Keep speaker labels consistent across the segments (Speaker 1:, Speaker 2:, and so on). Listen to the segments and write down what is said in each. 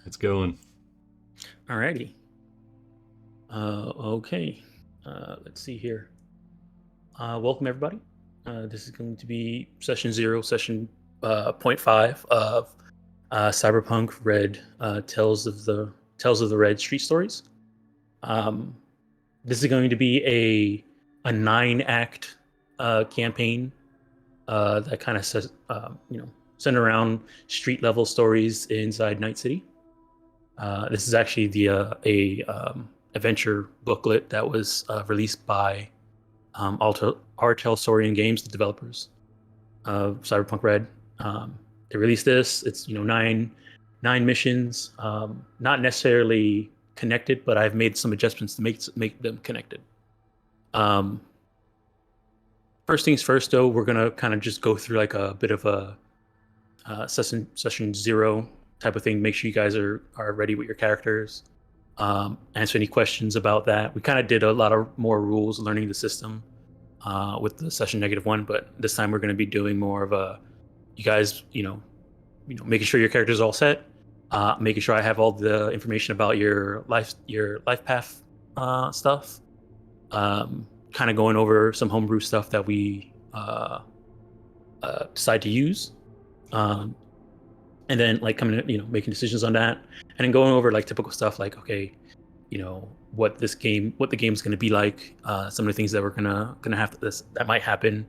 Speaker 1: It's going.
Speaker 2: Alrighty. Okay. Let's see here. Welcome everybody. This is going to be session 0, session point 5 of Cyberpunk Red Tales of the Red Street Stories. Um, this is going to be a 9-act campaign that kind of says center around street level stories inside Night City. This is actually a adventure booklet that was released by Artel Saurian Games, the developers of Cyberpunk Red. They released this. It's nine missions, not necessarily connected, but I've made some adjustments to make them connected. First things first, though, we're gonna kind of just go through like a bit of a session 0 type of thing. Make sure you guys are ready with your characters. Answer any questions about that. We kind of did a lot of more rules, learning the system with the session -1, but this time we're going to be doing more of a, you guys, making sure your character's all set, making sure I have all the information about your life path stuff, kind of going over some homebrew stuff that we decide to use. And then like coming to, making decisions on that, and then going over like typical stuff like, okay, what the game's going to be like, some of the things that we're gonna have that might happen,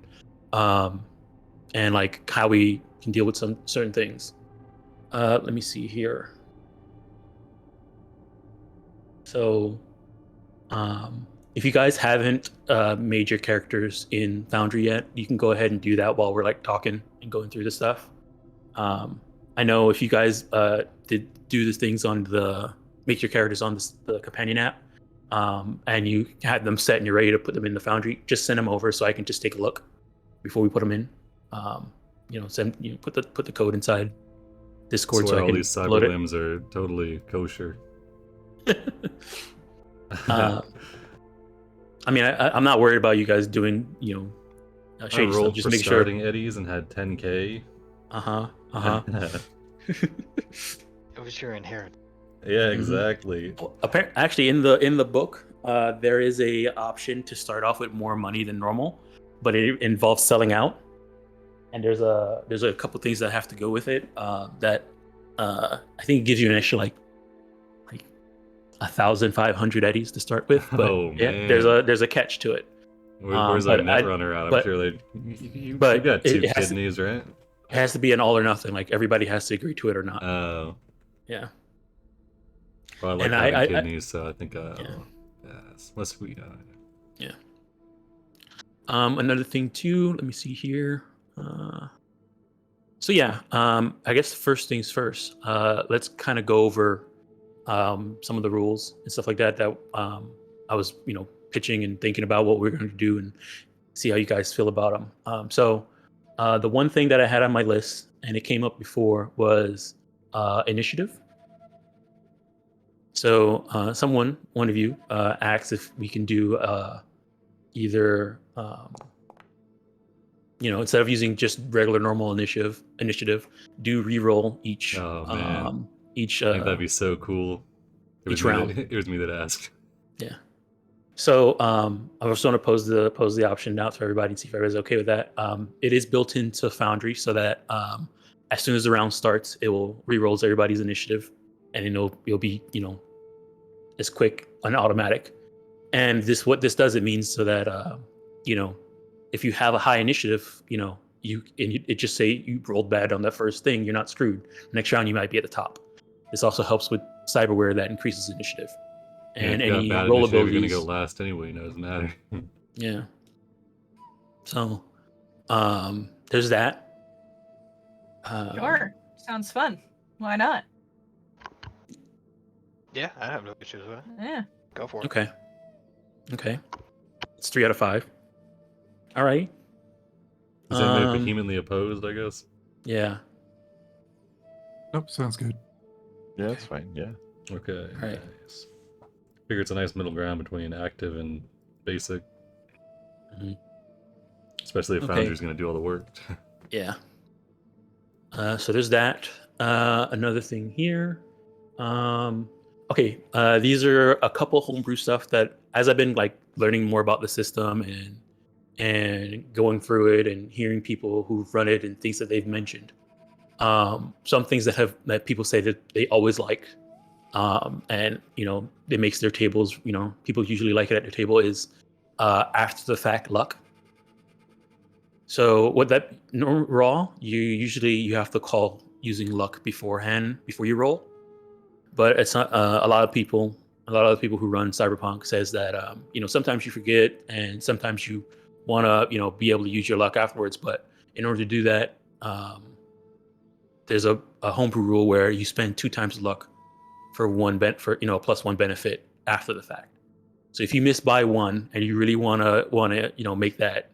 Speaker 2: and like how we can deal with some certain things. Let me see here. So if you guys haven't made your characters in Foundry yet, you can go ahead and do that while we're like talking and going through the stuff. I know if you guys did do the things on the make your characters on the companion app, and you had them set and you're ready to put them in the Foundry, just send them over so I can just take a look before we put them in. Put the code inside Discord so I
Speaker 1: all
Speaker 2: can
Speaker 1: these cyber
Speaker 2: load it.
Speaker 1: limbs are totally kosher.
Speaker 2: I mean, I'm not worried about you guys doing
Speaker 1: I rolled
Speaker 2: stuff. Just
Speaker 1: for
Speaker 2: make
Speaker 1: starting
Speaker 2: sure.
Speaker 1: eddies and had 10k.
Speaker 3: It was your inheritance.
Speaker 1: Yeah, exactly.
Speaker 2: Actually, in the book, there is a option to start off with more money than normal, but it involves selling out, and there's a couple things that have to go with it. That I think it gives you an extra like 1,500 eddies to start with. But
Speaker 1: man.
Speaker 2: there's a catch to it.
Speaker 1: Where's our netrunner at? I'm sure they. You got 2 kidneys, right?
Speaker 2: It has to be an all or nothing. Like everybody has to agree to it or not.
Speaker 1: Oh.
Speaker 2: Yeah.
Speaker 1: Well, I like having kidneys, so I think yes, less sweet.
Speaker 2: Yeah. Another thing too. Let me see here. So yeah. I guess first things first. Let's kind of go over some of the rules and stuff like that I was pitching and thinking about what we're going to do and see how you guys feel about them. So the one thing that I had on my list, and it came up before, was initiative. So one of you asked if we can do either instead of using just regular normal initiative, do reroll each. Each.
Speaker 1: I think that'd be so cool.
Speaker 2: Each round.
Speaker 1: It was me that asked.
Speaker 2: Yeah. So I was going to pose the option out to everybody and see if everybody's okay with that. It is built into Foundry so that as soon as the round starts, it will re-rolls everybody's initiative, and it'll be as quick and automatic. And what this does, it means so that if you have a high initiative, it just say you rolled bad on that first thing, you're not screwed. Next round you might be at the top. This also helps with cyberware that increases initiative. And any roll abilities,
Speaker 1: you're gonna go last anyway. It doesn't matter.
Speaker 2: Yeah. So, there's that.
Speaker 4: Sure. Sounds fun. Why not?
Speaker 3: Yeah, I have no issues with it.
Speaker 4: Yeah.
Speaker 3: Go for it.
Speaker 2: Okay. It's 3 out of 5. All right.
Speaker 1: Is anybody vehemently opposed, I guess?
Speaker 2: Yeah.
Speaker 5: Nope, sounds good.
Speaker 6: Yeah, that's fine. Yeah.
Speaker 1: Okay.
Speaker 2: All right.
Speaker 1: Nice. Figure it's a nice middle ground between active and basic.
Speaker 2: Mm-hmm.
Speaker 1: Especially if Foundry's going to do all the work.
Speaker 2: Yeah. So there's that. Another thing here. Okay. These are a couple homebrew stuff that, as I've been like learning more about the system and going through it and hearing people who've run it and things that they've mentioned. Some things that people say that they always like, and it makes their tables. People usually like it at their table is after the fact luck. So what that raw, you have to call using luck beforehand before you roll. But it's not a lot of people. A lot of the people who run Cyberpunk says that sometimes you forget and sometimes you want to be able to use your luck afterwards. But in order to do that, there's a homebrew rule where you spend 2 times luck for a +1 benefit after the fact. So if you miss by 1 and you really want to make that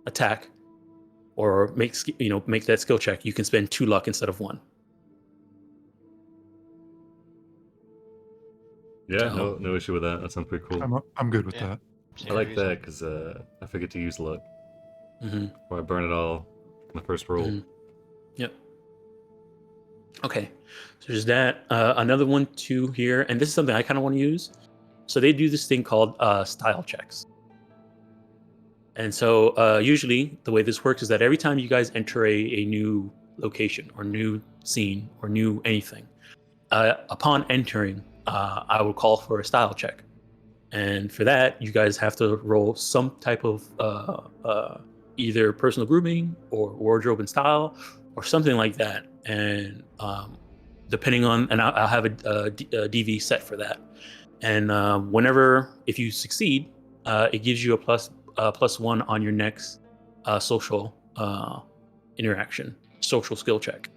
Speaker 2: attack or make that skill check, you can spend 2 luck instead of 1.
Speaker 1: Yeah, no issue with that. That sounds pretty cool.
Speaker 5: I'm good with
Speaker 3: Yeah.
Speaker 5: that.
Speaker 1: I like that because I forget to use luck. Or I burn it all in the first roll.
Speaker 2: Yep. Okay, so there's that. Another one too here, and this is something I kind of want to use. So they do this thing called style checks. And so usually the way this works is that every time you guys enter a new location or new scene or new anything, upon entering, I will call for a style check. And for that, you guys have to roll some type of either personal grooming or wardrobe and style or something like that. And depending on, and I'll have a DV set for that. And if you succeed, it gives you a +1 on your next social interaction, social skill check.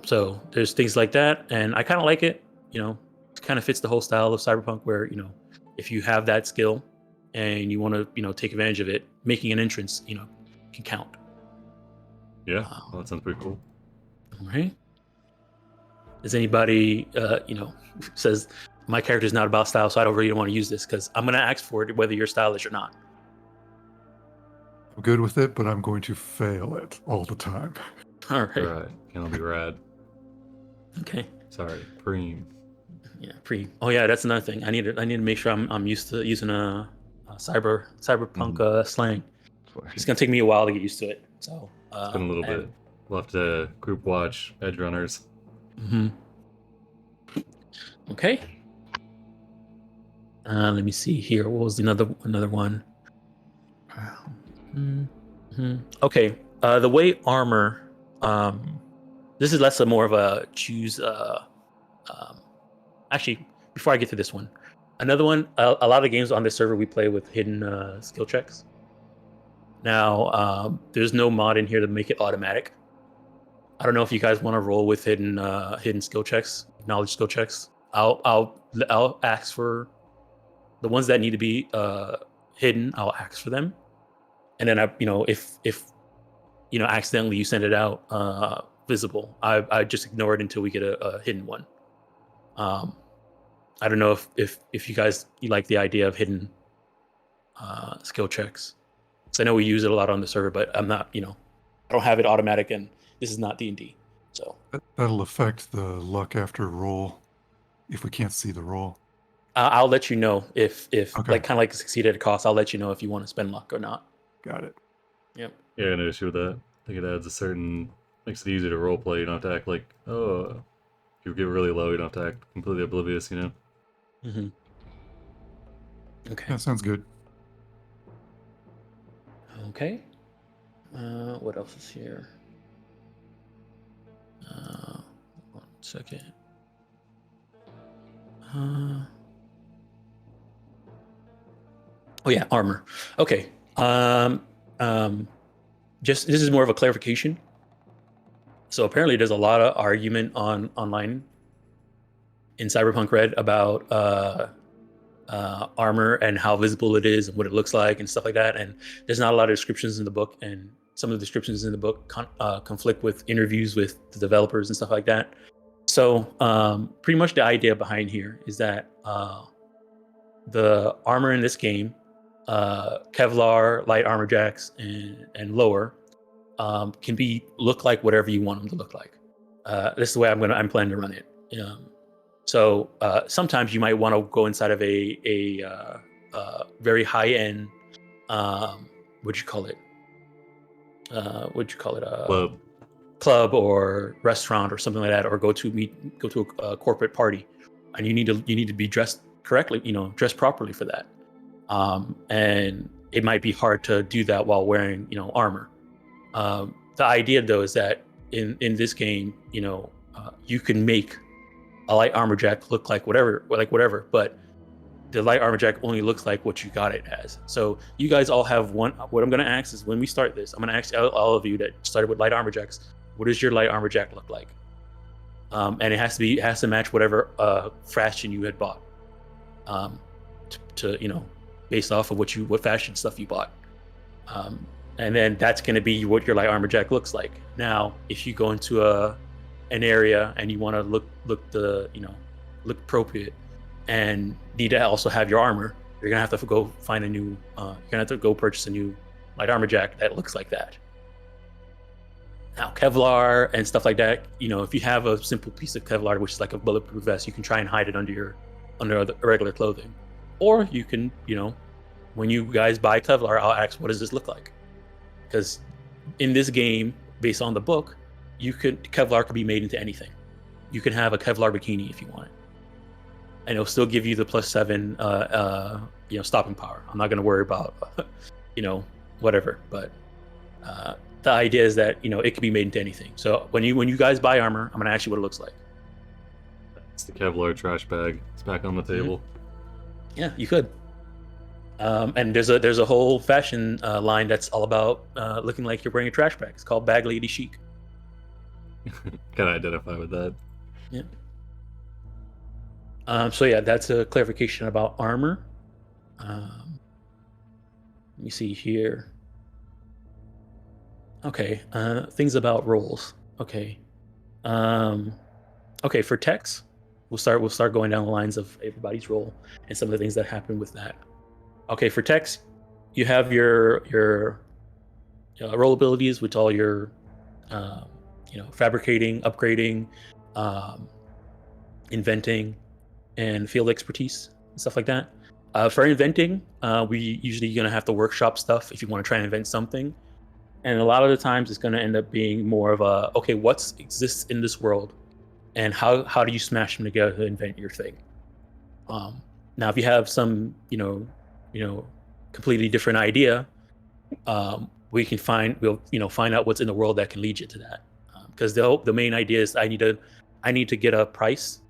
Speaker 2: So there's things like that, and I kind of like it. It kind of fits the whole style of Cyberpunk, where if you have that skill and you want to take advantage of it, making an entrance can count.
Speaker 1: Yeah, well, that sounds pretty cool.
Speaker 2: All right. Does anybody says my character is not about style, so I don't really want to use this because I'm going to ask for it whether you're stylish or not.
Speaker 5: I'm good with it, but I'm going to fail it all the time.
Speaker 2: All right.
Speaker 1: All right, it'll be rad.
Speaker 2: Okay.
Speaker 1: Sorry, preem.
Speaker 2: Yeah, Oh yeah, that's another thing. I need to make sure I'm used to using a cyberpunk slang. It's gonna take me a while to get used to it. So
Speaker 1: it's been a little bit. We'll have to group watch Edgerunners.
Speaker 2: Okay. Let me see here. What was another one? Okay. The way armor. This is less more of a choose. Actually, before I get to this one, another one. A lot of games on this server we play with hidden skill checks. Now, there's no mod in here to make it automatic. I don't know if you guys want to roll with hidden skill checks, knowledge skill checks. I'll ask for the ones that need to be hidden. I'll ask for them, and then if accidentally you send it out visible, I just ignore it until we get a hidden one. I don't know if you guys like the idea of hidden skill checks. So I know we use it a lot on the server, but I'm not, I don't have it automatic, and this is not D&D. So
Speaker 5: that'll affect the luck after roll if we can't see the roll.
Speaker 2: I'll let you know if
Speaker 5: Okay.
Speaker 2: like kind of like succeed at a cost. I'll let you know if you want to spend luck or not.
Speaker 5: Got it.
Speaker 2: Yep.
Speaker 1: Yeah, no issue with that. I think it adds makes it easier to roleplay. You don't have to act like, if you get really low, you don't have to act completely oblivious,
Speaker 2: Mm-hmm. Okay.
Speaker 5: That sounds good.
Speaker 2: Okay. What else is here? 1 second. Oh yeah, armor. Okay. Just this is more of a clarification. So apparently, there's a lot of argument online in Cyberpunk Red about armor and how visible it is and what it looks like and stuff like that. And there's not a lot of descriptions in the book, and some of the descriptions in the book conflict with interviews with the developers and stuff like that. So pretty much the idea behind here is that the armor in this game, Kevlar, light armor jacks, and lower, can be look like whatever you want them to look like. This is the way I'm planning to run it. So sometimes you might want to go inside of a very high end, what'd you call it?
Speaker 1: Club.
Speaker 2: Club or restaurant or something like that, or go to a corporate party, and you need to be dressed correctly, dressed properly for that. And it might be hard to do that while wearing armor. The idea though is that in this game, you can make a light armor jack look like whatever, but the light armor jack only looks like what you got it as. So you guys all have one. What I'm going to ask is, when we start this, I'm going to ask all of you that started with light armor jacks, what does your light armor jack look like? And it has to match whatever fashion you had bought, to based off of what fashion stuff you bought. And then that's going to be what your light armor jack looks like. Now, if you go into an area and you want to look appropriate and need to also have your armor, you're gonna have to go find a new. You're gonna have to go purchase a new light armor jack that looks like that. Now, Kevlar and stuff like that. If you have a simple piece of Kevlar, which is like a bulletproof vest, you can try and hide it under the regular clothing, or you can, when you guys buy Kevlar, I'll ask, what does this look like? Because in this game, based on the book, Kevlar could be made into anything. You can have a Kevlar bikini if you want it, and it'll still give you the +7 stopping power. I'm not going to worry about whatever, but the idea is that it can be made into anything. So when you guys buy armor, I'm going to ask you what it looks like.
Speaker 1: It's the Kevlar trash bag. It's back on the table.
Speaker 2: Yeah, you could. And there's a whole fashion line that's all about looking like you're wearing a trash bag. It's called Bag Lady Chic.
Speaker 1: Can I identify with that?
Speaker 2: Yeah. So yeah, that's a clarification about armor. Let me see here. Okay, things about roles. Okay. Okay, for techs, we'll start going down the lines of everybody's role and some of the things that happen with that. Okay, for techs, you have your role abilities, which all your fabricating, upgrading, inventing, and field expertise and stuff like that. For inventing, we usually gonna have to workshop stuff if you want to try and invent something, and a lot of the times it's gonna end up being more of a, okay, what exists in this world, and how do you smash them together to invent your thing. Now, if you have some completely different idea, we'll find out what's in the world that can lead you to that. Because the main idea is I need to get a price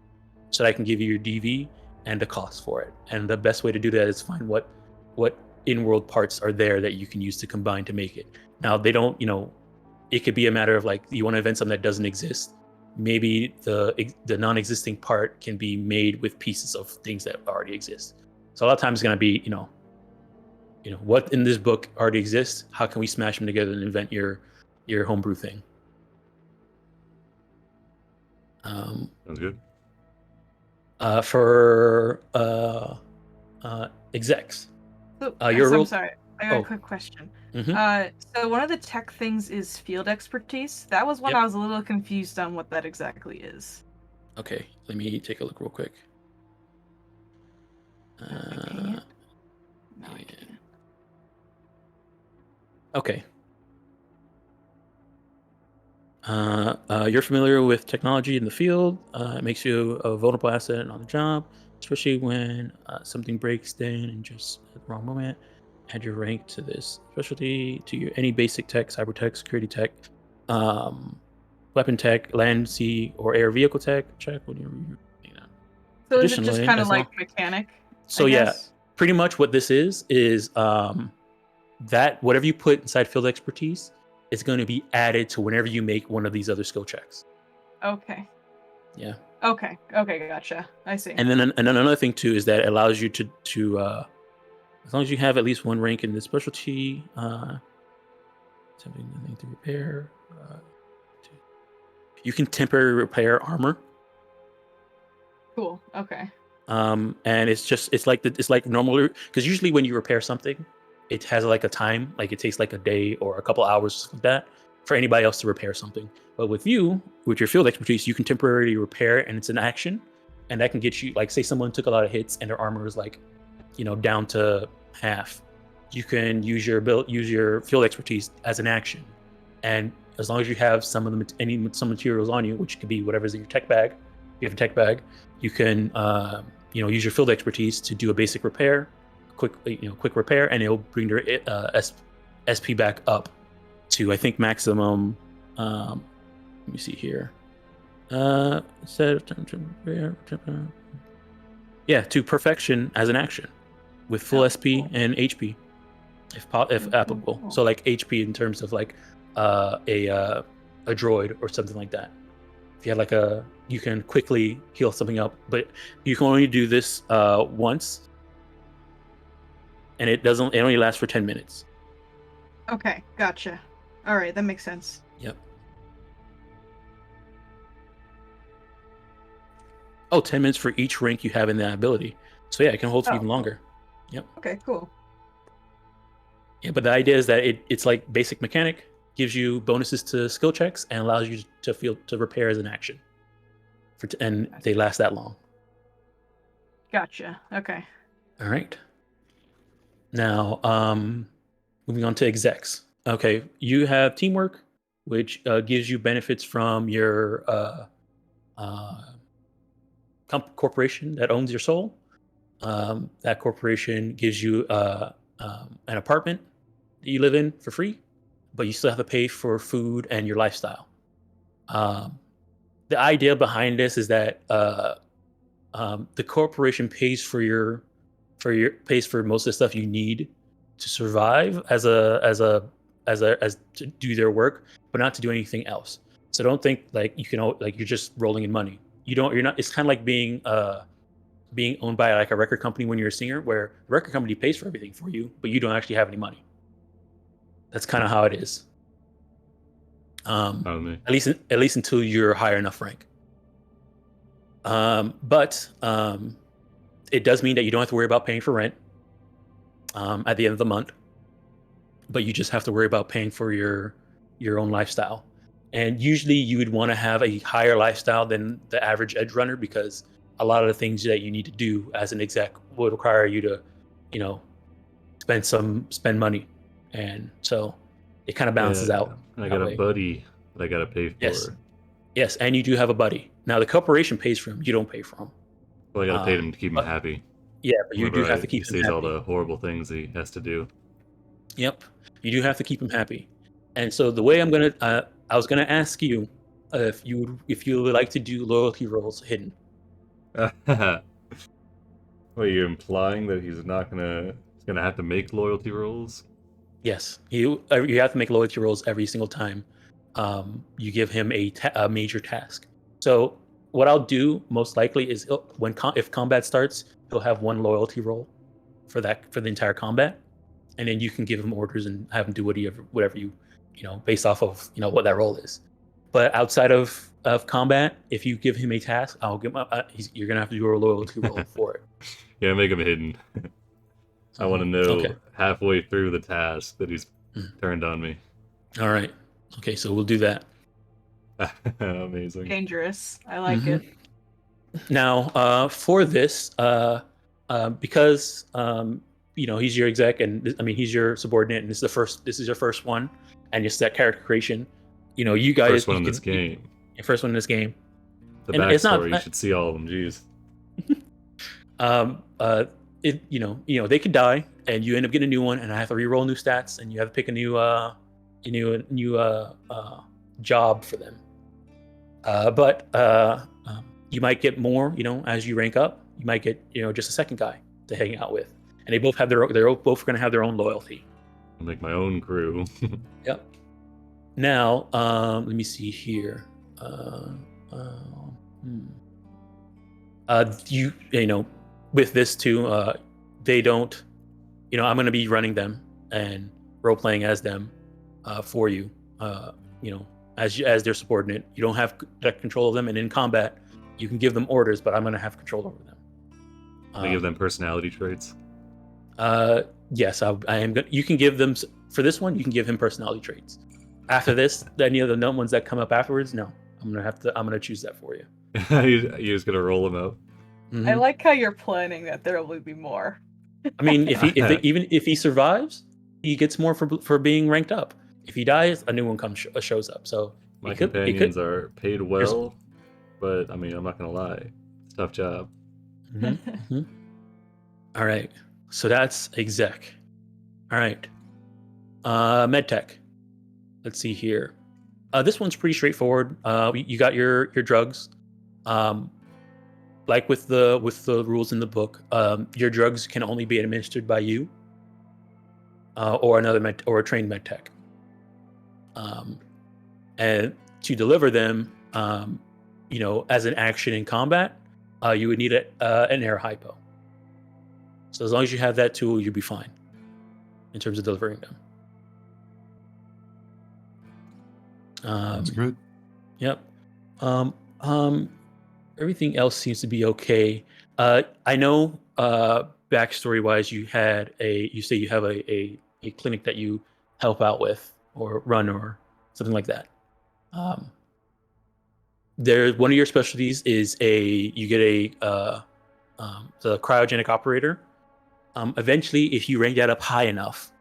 Speaker 2: so that I can give you your DV and the cost for it. And the best way to do that is find what in-world parts are there that you can use to combine to make it. Now, they don't, it could be a matter of like, you want to invent something that doesn't exist. Maybe the non-existing part can be made with pieces of things that already exist. So a lot of times it's going to be, what in this book already exists, how can we smash them together and invent your homebrew thing?
Speaker 1: Sounds good.
Speaker 2: For execs.
Speaker 4: So,
Speaker 2: your role.
Speaker 4: I'm sorry. I got a quick question.
Speaker 2: Mhm.
Speaker 4: So one of the tech things is field expertise. That was one
Speaker 2: Yep.
Speaker 4: I was a little confused on what that exactly is.
Speaker 2: Okay, let me take a look real quick.
Speaker 4: Dang it. No, I
Speaker 2: yeah.
Speaker 4: can't.
Speaker 2: Okay. You're familiar with technology in the field. It makes you a vulnerable asset on the job, especially when something breaks down in just at the wrong moment. Add your rank to this specialty to your any basic tech, cyber tech, security tech, weapon tech, land, sea, or air vehicle tech. Check when you're.
Speaker 4: So is it just
Speaker 2: Additionally,
Speaker 4: kind of
Speaker 2: as
Speaker 4: like
Speaker 2: long-
Speaker 4: mechanic?
Speaker 2: So
Speaker 4: I
Speaker 2: yeah,
Speaker 4: guess?
Speaker 2: pretty much what this is that whatever you put inside field expertise is going to be added to whenever you make one of these other skill checks.
Speaker 4: Okay.
Speaker 2: Yeah.
Speaker 4: Okay, gotcha. I see.
Speaker 2: And then another thing too is that it allows you to as long as you have at least one rank in this specialty, something to repair. You can temporarily repair armor.
Speaker 4: Cool. Okay.
Speaker 2: And it's like normal, because usually when you repair something, it has like a time, like it takes like a day or a couple hours like that. for anybody else to repair something. But with you, with your field expertise, you can temporarily repair, and it's an action, and that can get you, like, say someone took a lot of hits and their armor is like, down to half. You can use your field expertise as an action, and as long as you have some materials on you, which could be whatever's in your tech bag. If you have a tech bag, you can use your field expertise to do a basic repair, quick repair, and it'll bring your SP back up to, I think, maximum. Let me see here. To perfection as an action with full SP and HP, if applicable. So like HP in terms of like a droid or something like that. If you have you can quickly heal something up, but you can only do this once, and it only lasts for 10 minutes.
Speaker 4: Okay, gotcha. All right, that makes sense.
Speaker 2: Yep. Oh, 10 minutes for each rank you have in that ability. So yeah, it can hold for even longer. Yep.
Speaker 4: Okay, cool.
Speaker 2: Yeah, but the idea is that it's like basic mechanic, gives you bonuses to skill checks, and allows you to repair as an action. And they last that long.
Speaker 4: Gotcha. Okay.
Speaker 2: All right. Now, moving on to execs. Okay, you have teamwork, which gives you benefits from your corporation that owns your soul. That corporation gives you an apartment that you live in for free, but you still have to pay for food and your lifestyle. The idea behind this is that the corporation pays for most of the stuff you need to survive as to do their work, but not to do anything else. So don't think like you're just rolling in money. You're not. It's kind of like being owned by like a record company when you're a singer, where the record company pays for everything for you, but you don't actually have any money. That's kind of how it is. At least until you're higher enough rank. But it does mean that you don't have to worry about paying for rent at the end of the month, but you just have to worry about paying for your own lifestyle. And usually you would want to have a higher lifestyle than the average edge runner, because a lot of the things that you need to do as an exec would require you to, spend money. And so it kind of balances out.
Speaker 1: And I got a buddy that I got to pay for.
Speaker 2: Yes, and you do have a buddy. Now the corporation pays for him. You don't pay for him.
Speaker 1: Well, I got to pay him to keep him happy.
Speaker 2: Yeah, but you do have to keep him
Speaker 1: happy. He sees all
Speaker 2: happy.
Speaker 1: the horrible things he has to do.
Speaker 2: Yep, you do have to keep him happy. And so the way I was gonna ask you if you would like to do loyalty rolls hidden.
Speaker 1: Well, you're implying that he's gonna have to make loyalty rolls?
Speaker 2: Yes, you have to make loyalty rolls every single time you give him a major task. So what I'll do most likely is if combat starts, he'll have one loyalty roll for the entire combat, and then you can give him orders and have him do whatever you based off of what that role is. But outside of combat, if you give him a task, you're gonna have to do a loyalty roll for it.
Speaker 1: Yeah, make him hidden. I want to know halfway through the task that he's turned on me.
Speaker 2: All right. Okay, so we'll do that.
Speaker 1: Amazing.
Speaker 4: Dangerous. I like it.
Speaker 2: Now, for this, because he's your exec, and he's your subordinate, and this is your first one, and it's that character creation. You guys.
Speaker 1: First one in this game.
Speaker 2: First one in this game.
Speaker 1: The backstory, you should see all of them. Jeez.
Speaker 2: They could die, and you end up getting a new one, and I have to re-roll new stats, and you have to pick a new job for them. But you might get more, as you rank up. You might get, just a second guy to hang out with, and they both have they're both going to have their own loyalty.
Speaker 1: I'll make my own crew.
Speaker 2: Yep. Now, let me see here. With this too, they don't. I'm going to be running them and role playing as them for you. As their subordinate, you don't have direct control of them, and in combat, you can give them orders, but I'm going to have control over them.
Speaker 1: I give them personality traits.
Speaker 2: Yes, I am. You can give them for this one. You can give him personality traits. After this, any of the known ones that come up afterwards, no. I'm gonna choose that for you.
Speaker 1: You're just gonna roll them out.
Speaker 2: Mhm.
Speaker 4: I like how you're planning that there will be more.
Speaker 2: I mean, even if he survives, he gets more for being ranked up. If he dies, a new one shows up. So
Speaker 1: My
Speaker 2: it could-
Speaker 1: companions are paid well, but I mean, I'm not gonna lie, it's a tough job.
Speaker 2: All right, so that's exec. All right, medtech. Let's see here. This one's pretty straightforward. You got your drugs. Like with the rules in the book, your drugs can only be administered by you or a trained med tech. And to deliver them, as an action in combat, you would need an air hypo. So as long as you have that tool, you'll be fine in terms of delivering them.
Speaker 5: That's good.
Speaker 2: Yep. Everything else seems to be okay. I know backstory wise, you have a clinic that you help out with or run or something like that. One of your specialties is you get the cryogenic operator. Eventually, if you rank that up high enough,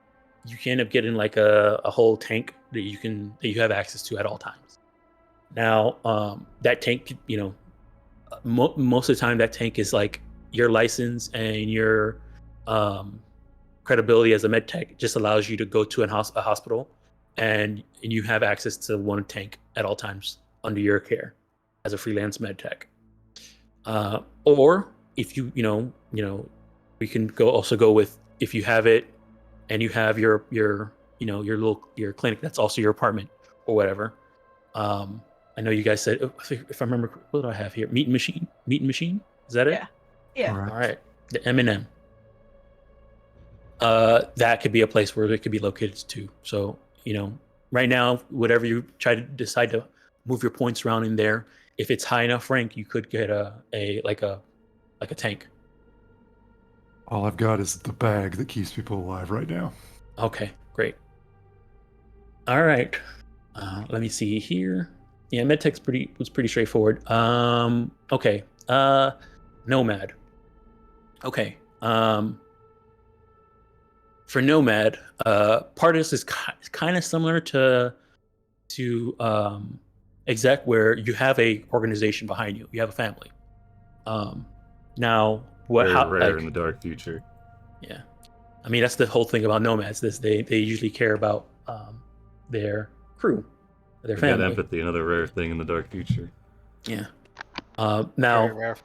Speaker 2: you can end up getting like a whole tank that you have access to at all times. Now, that tank, most of the time that tank is like your license and your credibility as a med tech just allows you to go to a hospital and you have access to one tank at all times under your care as a freelance med tech. Or if we can go with, if you have it and you have your clinic that's also your apartment or whatever. I know you guys said, if I remember, what do I have here? Meat machine. Is that it?
Speaker 4: Yeah.
Speaker 5: Correct.
Speaker 2: All right. The M&M. That could be a place where it could be located too. So, right now, whatever you decide to move your points around in there, if it's high enough rank, you could get a tank.
Speaker 5: All I've got is the bag that keeps people alive right now.
Speaker 2: Okay, great. All right. Let me see here. Yeah, medtech's was pretty straightforward. Okay. Nomad. Okay. For Nomad, part of this is kind of similar to exec, where you have a organization behind you. You have a family. Now,
Speaker 1: Very rare in the dark future.
Speaker 2: Yeah, I mean that's the whole thing about nomads. They usually care about their crew, their
Speaker 1: They've
Speaker 2: family.
Speaker 1: got empathy, another rare thing in the dark future.
Speaker 2: Yeah.
Speaker 3: Very
Speaker 2: Now,
Speaker 3: rare.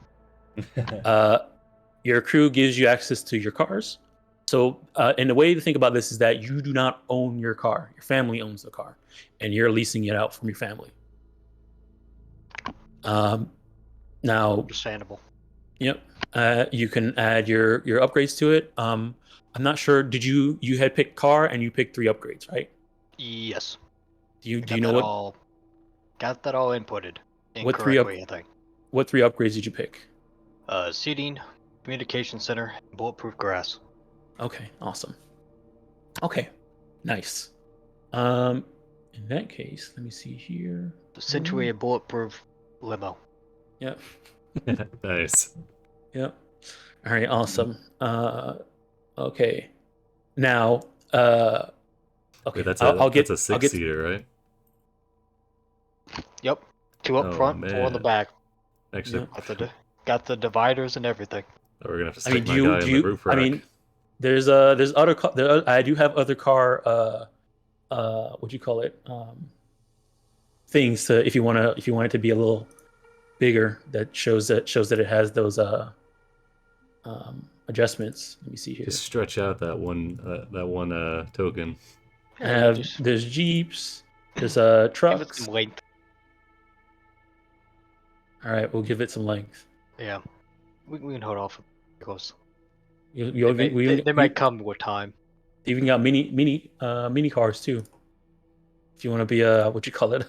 Speaker 2: your crew gives you access to your cars. So, and the way to think about this is that you do not own your car. Your family owns the car, and you're leasing it out from your family. Now,
Speaker 3: Understandable.
Speaker 2: yep. You can add your upgrades to it. I'm not sure. Did you had picked car and you picked 3 upgrades, right?
Speaker 3: Yes.
Speaker 2: Do you
Speaker 3: Got
Speaker 2: know
Speaker 3: that
Speaker 2: what
Speaker 3: all? Got that all inputted
Speaker 2: What three up-
Speaker 3: incorrectly, I think.
Speaker 2: what 3 upgrades did you pick?
Speaker 3: Seating, communication center, bulletproof grass.
Speaker 2: Okay, awesome. Okay, nice. In that case, let me see here.
Speaker 3: Essentially a bulletproof limo.
Speaker 2: Yep.
Speaker 1: Nice.
Speaker 2: Yep. All right, awesome. Okay. Now, okay.
Speaker 1: Wait, that's
Speaker 2: I'll get
Speaker 1: a 6-seater, right?
Speaker 3: Yep. 2 up
Speaker 1: Oh,
Speaker 3: front, 4 in the
Speaker 1: man.
Speaker 3: back.
Speaker 1: Actually,
Speaker 3: Got the dividers and everything.
Speaker 1: we're gonna have to
Speaker 2: I mean,
Speaker 1: stick my guy in the roof rack.
Speaker 2: I mean, there's other I do have other car what do you call it, things to, if you want it to be a little bigger, that shows that it has those adjustments. Let me see here.
Speaker 1: Just stretch out that one token.
Speaker 2: There's Jeeps, there's
Speaker 3: Give it
Speaker 2: trucks.
Speaker 3: some length.
Speaker 2: All right, we'll give it some length.
Speaker 3: Yeah. We can hold off close.
Speaker 2: They
Speaker 3: might come with time.
Speaker 2: even got mini cars too. If you want to be what you call it,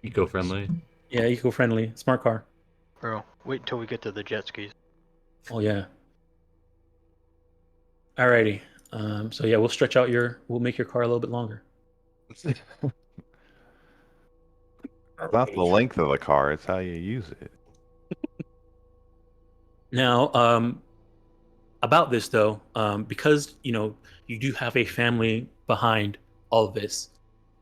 Speaker 1: Eco-friendly.
Speaker 2: yeah, eco-friendly, smart car.
Speaker 3: Bro, wait until we get to the jet skis.
Speaker 2: Oh yeah. Alrighty. So yeah, we'll make your car a little bit longer.
Speaker 6: It's not the length of the car; it's how you use it.
Speaker 2: Now, about this though, because you do have a family behind all of this,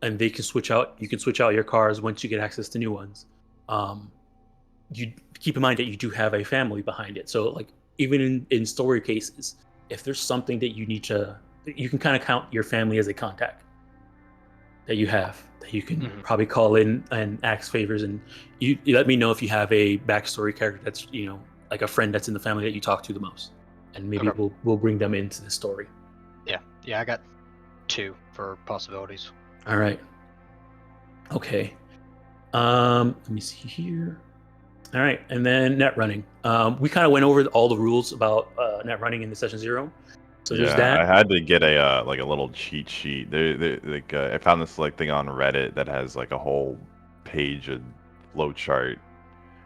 Speaker 2: and they can switch out. You can switch out your cars once you get access to new ones. Um, you keep in mind that you do have a family behind it. So, like, even in story cases, if there's something that you need to, you can kind of count your family as a contact that you have that you can
Speaker 3: Mhm.
Speaker 2: probably call in and ask favors, and you let me know if you have a backstory character that's like a friend that's in the family that you talk to the most, and maybe
Speaker 3: Okay.
Speaker 2: we'll bring them into the story.
Speaker 3: Yeah, I got 2 for possibilities.
Speaker 2: All right. Okay. Let me see here. All right, and then net running. We kind of went over all the rules about net running in the session 0. So there's
Speaker 6: Yeah, I
Speaker 2: that.
Speaker 6: had to get a like a little cheat sheet. Like I found this like thing on Reddit that has like a whole page of flowchart.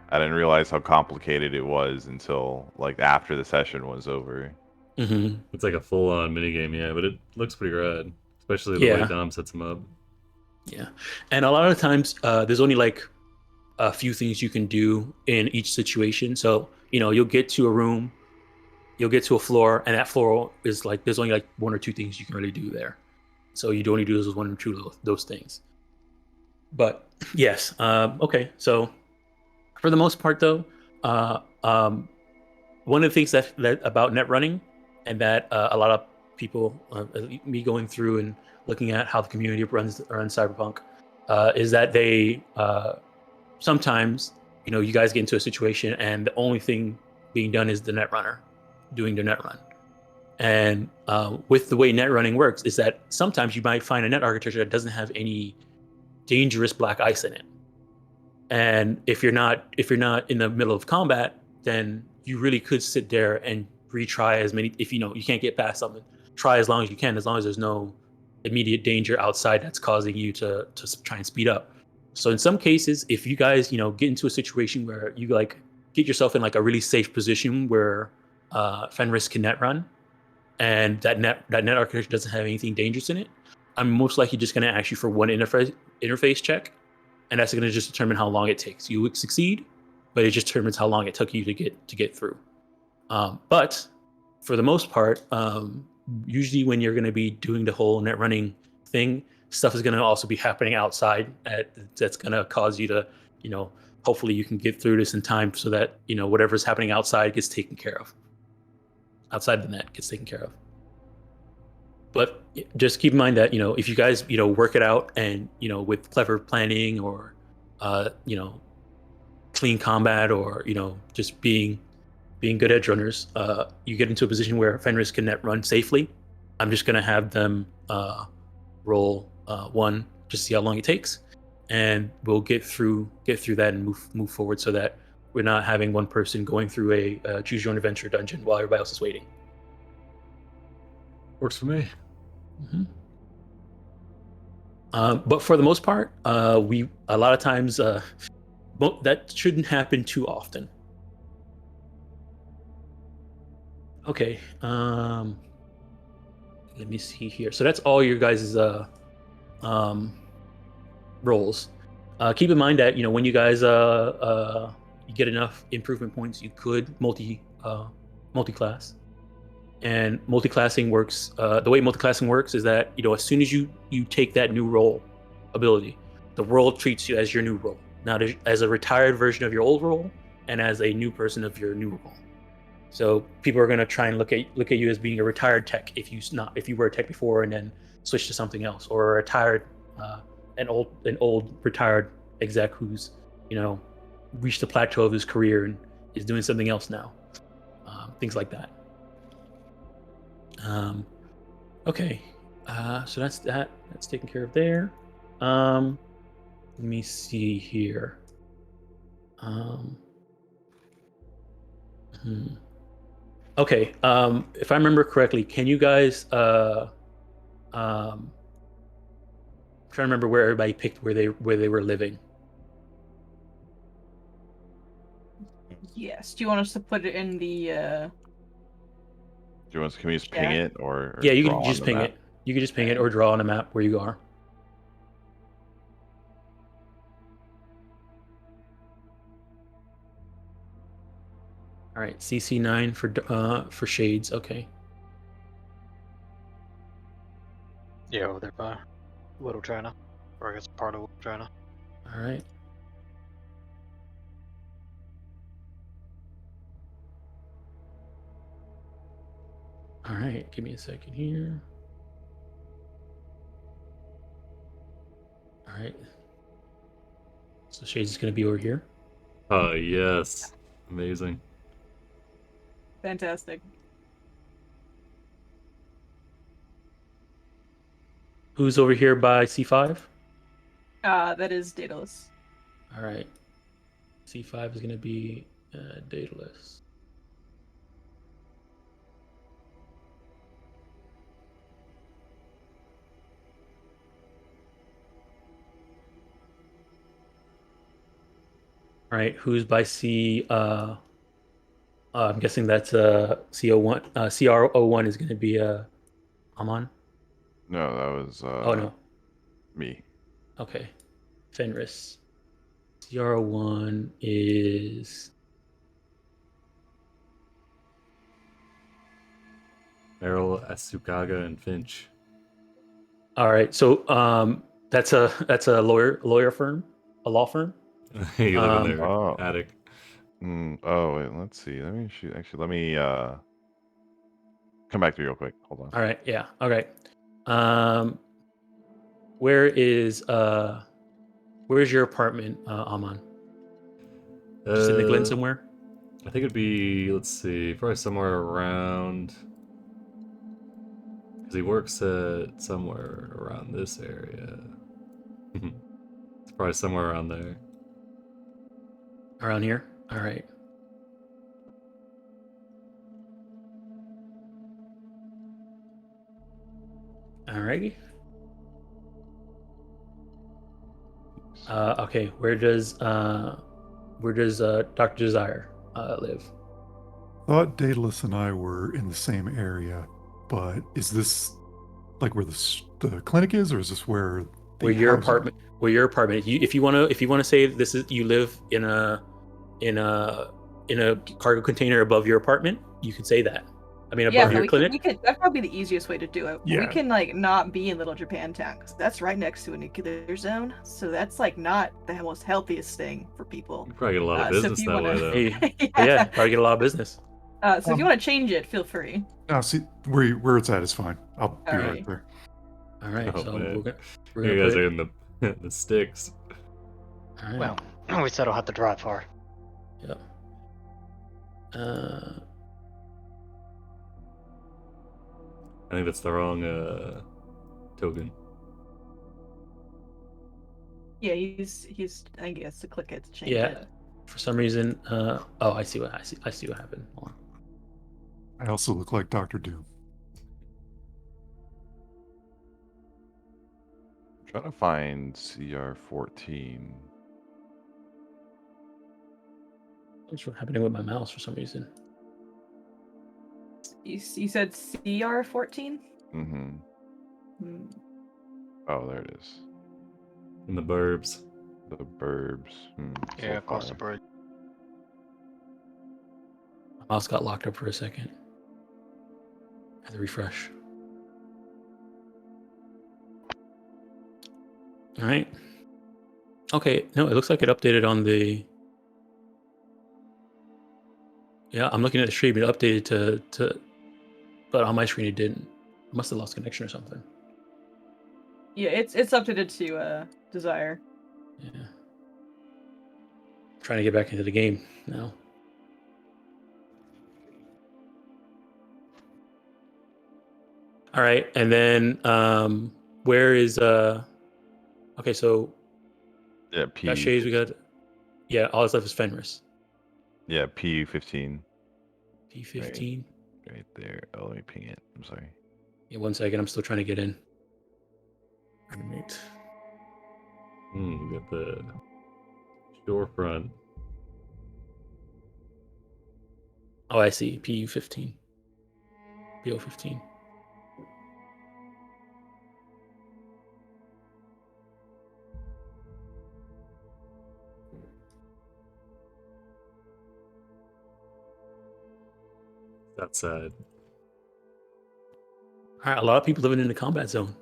Speaker 6: I didn't realize how complicated it was until like after the session was over.
Speaker 2: Hmm.
Speaker 1: It's like a full-on minigame, yeah, but it looks pretty rad, especially the way
Speaker 2: Yeah,
Speaker 1: Dom sets them up.
Speaker 2: yeah. And a lot of times, there's only like a few things you can do in each situation. So you'll get to a room, you'll get to a floor, and that floor is like there's only like 1 or 2 things you can really do there. So you only do those 1 or 2 of those things. But yes, okay. So for the most part, though, uh, um, one of the things that about net running, and that a lot of people, me going through and looking at how the community runs Cyberpunk, is that they sometimes you guys get into a situation and the only thing being done is the net runner doing the net run. And with the way net running works, is that sometimes you might find a net architecture that doesn't have any dangerous black ice in it. And if you're not in the middle of combat, then you really could sit there and retry as many. If you can't get past something, try as long as you can, as long as there's no immediate danger outside that's causing you to try and speed up. So in some cases, if you guys get into a situation where you like get yourself in like a really safe position where Fenris can net run, and that net architecture doesn't have anything dangerous in it, I'm most likely just going to ask you for one interface check, and that's going to just determine how long it takes. You would succeed, but it just determines how long it took you to get through. But for the most part, usually when you're going to be doing the whole net running thing, stuff is going to also be happening outside that's going to cause you to, hopefully you can get through this in time so that whatever's happening outside gets taken care of. Outside the net gets taken care of. But just keep in mind that if you guys work it out and with clever planning or clean combat or just being good edge runners, you get into a position where Fenris can net run safely. I'm just gonna have them roll one, just see how long it takes, and we'll get through that and move forward so that we're not having one person going through a choose your own adventure dungeon while everybody else is waiting.
Speaker 1: Works for me.
Speaker 2: Mm-hmm. But for the most part, we a lot of times that shouldn't happen too often. Okay. Let me see here. So that's all your guys' um, roles. Keep in mind that when you guys you get enough improvement points, you could multi-class. And multi-classing works. The way multi-classing works is that as soon as you take that new role ability, the world treats you as your new role, not as a retired version of your old role, and as a new person of your new role. So people are going to try and look at you as being a retired tech if you were a tech before and then switch to something else, or a retired an old retired exec who's reached the plateau of his career and is doing something else now. Things like that. Okay, so that's that. That's taken care of there. Let me see here. Okay, if I remember correctly, can you guys trying to remember where everybody picked where they were living?
Speaker 4: Yes. Do you want us to put it in the
Speaker 6: Can we just ping
Speaker 4: chat?
Speaker 6: it or
Speaker 2: Yeah, you
Speaker 6: draw
Speaker 2: can
Speaker 6: on
Speaker 2: just
Speaker 6: the
Speaker 2: ping
Speaker 6: map?
Speaker 2: it. You can just ping it or draw on a map where you are. All right, CC9 for shades. Okay.
Speaker 3: Yeah, over there by Little China. Or I guess part of Little China.
Speaker 2: All right. All right, give me a second here. All right. So shades is going to be over here.
Speaker 1: Oh, yes. Amazing.
Speaker 4: Fantastic.
Speaker 2: Who's over here by C5?
Speaker 4: That is Daedalus.
Speaker 2: All right. C5 is going to be Daedalus. All right. Who's by C? I'm guessing that's CO1. CR01 is going to be Amon.
Speaker 6: No, that was
Speaker 2: Oh no.
Speaker 6: me.
Speaker 2: Okay. Fenris. CR01 is
Speaker 1: Errol, Asukaga, and Finch.
Speaker 2: all right. So that's a lawyer firm, a law firm.
Speaker 1: You live in
Speaker 2: Um,
Speaker 1: their
Speaker 6: Oh.
Speaker 1: attic.
Speaker 6: Oh wait, let's see. Let me shoot. Actually, let me come back to you real quick. Hold on.
Speaker 2: All right. Yeah. All right. Where is where's your apartment, Aman? Just in the Glen somewhere?
Speaker 1: I think it'd be, let's see, probably somewhere around. Because he works at somewhere around this area. It's probably somewhere around there.
Speaker 2: Around here? All right. All righty. Okay. Where does Dr. Desire live?
Speaker 5: Thought Daedalus and I were in the same area, but is this like where the clinic is, or is this where the
Speaker 2: Where your
Speaker 5: housing-
Speaker 2: apartment? Where your apartment? If you wanna say this is you live in a cargo container above your apartment, you could say that. I mean, above
Speaker 4: Yeah,
Speaker 2: your clinic.
Speaker 4: we could. That'd probably be the easiest way to do it. We
Speaker 5: Yeah.
Speaker 4: can like not be in Little Japantown because that's right next to a nuclear zone. So that's like not the most healthiest thing for people.
Speaker 1: You probably get a lot of
Speaker 4: So if
Speaker 1: business
Speaker 4: you
Speaker 1: that
Speaker 4: wanna-
Speaker 1: way, though.
Speaker 2: Hey,
Speaker 4: yeah.
Speaker 2: yeah, probably get a lot of business.
Speaker 4: So if you want to change it, feel free.
Speaker 5: No, see where it's at is fine. I'll be
Speaker 4: All
Speaker 5: right
Speaker 4: right.
Speaker 5: there.
Speaker 2: All right,
Speaker 1: Oh,
Speaker 2: so
Speaker 1: man.
Speaker 2: we're
Speaker 1: You
Speaker 2: gonna
Speaker 1: guys
Speaker 2: put.
Speaker 1: are in the sticks.
Speaker 2: All right.
Speaker 3: Well, we said I'll have to drive far.
Speaker 2: Yeah.
Speaker 1: I think that's the wrong token.
Speaker 4: Yeah, he's. I think he has to click it to change
Speaker 2: Yeah.
Speaker 4: it.
Speaker 2: For some reason, oh, I see what happened. Hold on.
Speaker 5: I also look like Dr. Doom.
Speaker 6: I'm trying to find CR14.
Speaker 2: What's happening with my mouse for some reason?
Speaker 4: You said CR14.
Speaker 6: Mm-hmm. Oh, there it is.
Speaker 1: In the burbs.
Speaker 6: The burbs.
Speaker 3: Yeah, across the bridge.
Speaker 2: My mouse got locked up for a second. Had to refresh. All right. Okay. No, it looks like it updated on the. Yeah, I'm looking at the stream. It updated to, but on my screen it didn't. I must have lost connection or something.
Speaker 4: Yeah, it's updated to Desire.
Speaker 2: Yeah. Trying to get back into the game now. All right, and then where is okay, so
Speaker 6: Yeah,
Speaker 2: got Shays, we got all that's left is Fenris.
Speaker 6: Yeah, PU15.
Speaker 2: P15.
Speaker 6: Right there. Oh, let me ping it. I'm sorry.
Speaker 2: Yeah, 1 second, I'm still trying to get in. Right.
Speaker 1: We got the shorefront.
Speaker 2: Oh, I see. PU15. PO15.
Speaker 1: That's sad.
Speaker 2: All right, a lot of people living in the combat zone.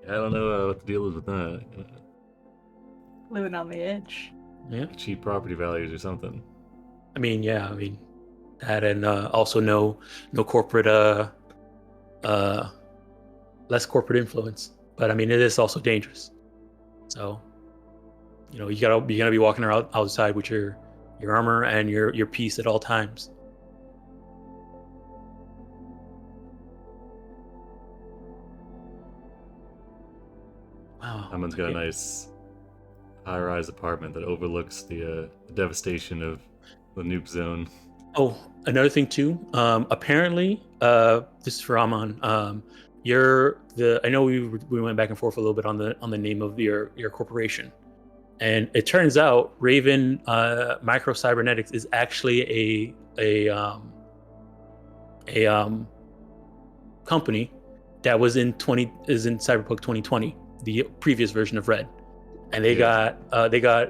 Speaker 1: Yeah, I don't know what the deal is with that.
Speaker 4: Living on the edge.
Speaker 2: Yeah,
Speaker 1: Cheap property values or something.
Speaker 2: I mean, yeah, I mean that, and also no corporate less corporate influence. But I mean, it is also dangerous. So, you know, you gotta be walking around outside with your armor and your piece at all times. Wow.
Speaker 1: Someone's got a
Speaker 2: okay.
Speaker 1: nice high-rise apartment that overlooks the devastation of the nuke zone.
Speaker 2: Oh, another thing too. Apparently, this is for Amon. I know we went back and forth a little bit on the name of your corporation, and it turns out Raven Micro Cybernetics is actually a company that was in Cyberpunk 2020, the previous version of Red, and they
Speaker 6: Yeah.
Speaker 2: got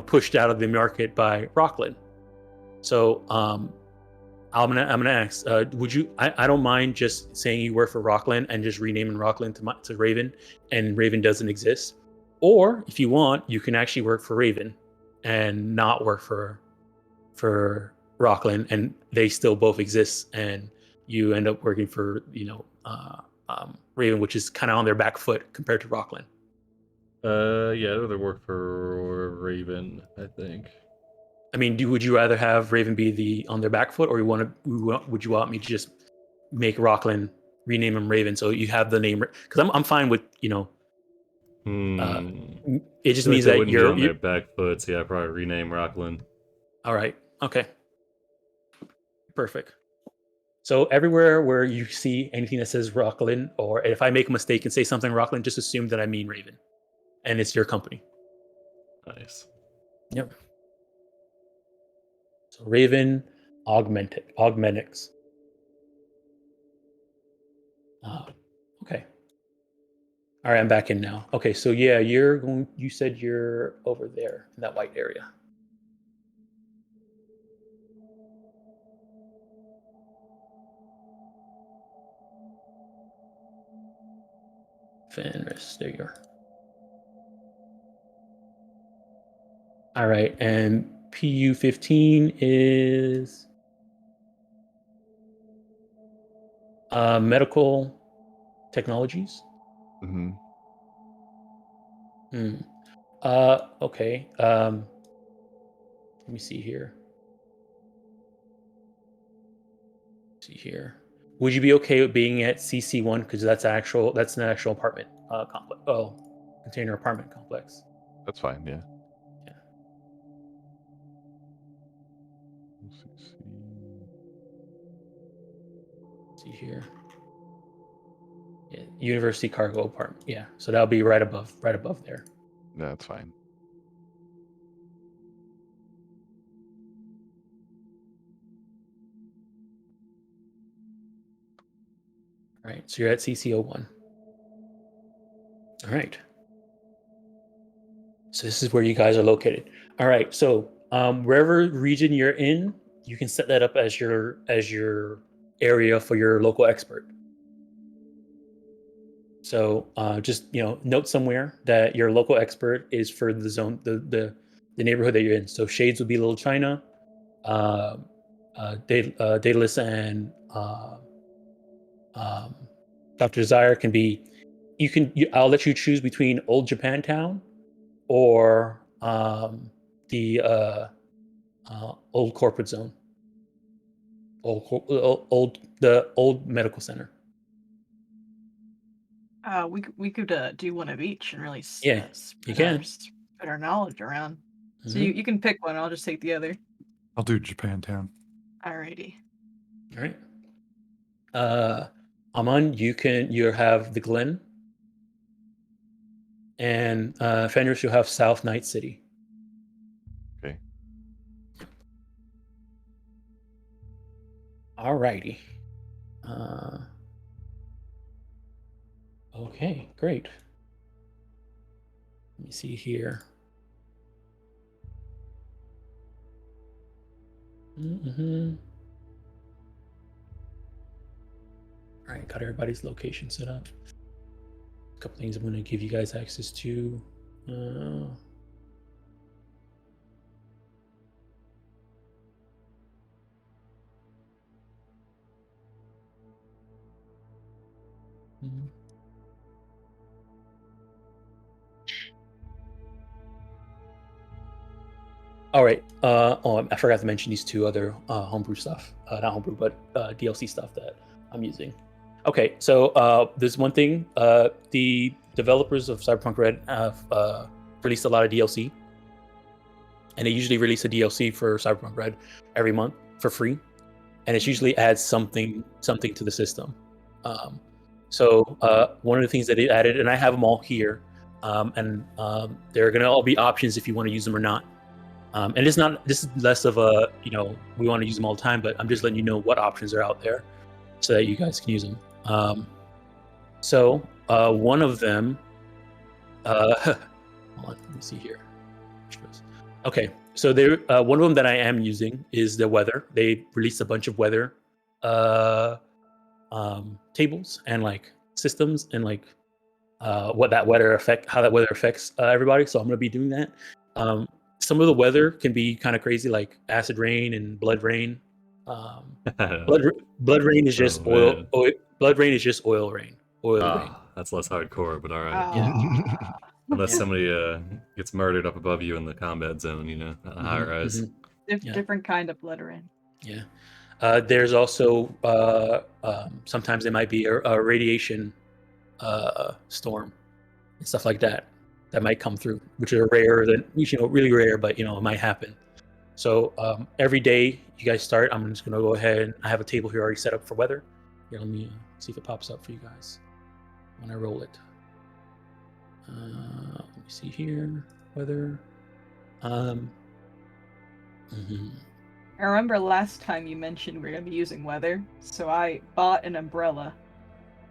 Speaker 2: pushed out of the market by Rockland. So I'm gonna ask, would you? I don't mind just saying you work for Rockland and just renaming Rockland to Raven, and Raven doesn't exist. Or if you want, you can actually work for Raven and not work for Rockland, and they still both exist, and you end up working for Raven, which is kind of on their back foot compared to Rockland.
Speaker 1: Yeah, I'd rather work for Raven, I think.
Speaker 2: I mean, would you rather have Raven be on their back foot, or would you want me to just make Rockland rename him Raven so you have the name? Because I'm fine with it just
Speaker 1: Like
Speaker 2: means
Speaker 1: they
Speaker 2: that
Speaker 1: wouldn't be on
Speaker 2: you're
Speaker 1: their back foot, so yeah, I'd probably rename Rockland.
Speaker 2: all right. Okay, perfect. So everywhere where you see anything that says Rockland, or if I make a mistake and say something Rockland, just assume that I mean Raven, and it's your company.
Speaker 1: Nice.
Speaker 2: Yep. So Raven Augmentics. Okay. All right, I'm back in now. Okay, so yeah, you said you're over there in that white area. Fenris, there you are. All right, and PU15 is medical technologies.
Speaker 6: Hmm.
Speaker 2: Okay. Let me see here. Would you be okay with being at CC1 because that's an actual apartment complex? Oh, container apartment complex.
Speaker 6: That's fine. Yeah.
Speaker 2: Yeah. See here. Yeah, University Cargo Apartment. Yeah, so that'll be right above there.
Speaker 6: Yeah, that's fine.
Speaker 2: All right, so you're at CCO1. All right. So this is where you guys are located. All right, so wherever region you're in, you can set that up as your area for your local expert. So just note somewhere that your local expert is for the zone, the neighborhood that you're in. So Shades would be Little China, Daedalus and Dr. Desire can be. I'll let you choose between Old Japantown or the old corporate zone, the old medical center.
Speaker 4: We could do one of each and really
Speaker 2: Yeah, you can.
Speaker 4: spread our knowledge around. So
Speaker 2: Mhm.
Speaker 4: you can pick one. I'll just take the other.
Speaker 5: I'll do Japantown.
Speaker 4: Alrighty.
Speaker 2: All right. Aman, you have the Glen, and Fenris, you'll have South Night City.
Speaker 6: Okay.
Speaker 2: Alrighty. Okay, great. Let me see here. All right, got everybody's location set up. A couple things I'm going to give you guys access to. All right. I forgot to mention these two other homebrew stuff. Not homebrew, but DLC stuff that I'm using. Okay, so there's one thing. The developers of Cyberpunk Red have released a lot of DLC, and they usually release a DLC for Cyberpunk Red every month for free, and it usually adds something to the system. So one of the things that they added, and I have them all here, and they're gonna all be options if you want to use them or not. And this is less of a, we want to use them all the time, but I'm just letting you know what options are out there so that you guys can use them. So one of them, hold on, let me see here. Okay, so there, one of them that I am using is the weather. They released a bunch of weather tables and like systems and like how that weather affects everybody. So I'm gonna be doing that. Some of the weather can be kind of crazy, like acid rain and blood rain. Blood rain is just oil. Blood rain is just oil rain. Rain.
Speaker 1: That's less hardcore, but all right.
Speaker 4: Ah.
Speaker 1: Unless
Speaker 2: Yeah.
Speaker 1: somebody gets murdered up above you in the combat zone, at a high rise.
Speaker 2: Yeah.
Speaker 4: Different kind of blood rain.
Speaker 2: Yeah. There's also sometimes there might be a radiation storm and stuff like that might come through, which are rare than really rare, but it might happen. So every day you guys start, I'm just gonna go ahead and I have a table here already set up for weather. Here, let me see if it pops up for you guys when I roll it. Let me see here, weather.
Speaker 4: I remember last time you mentioned we were gonna be using weather, so I bought an umbrella.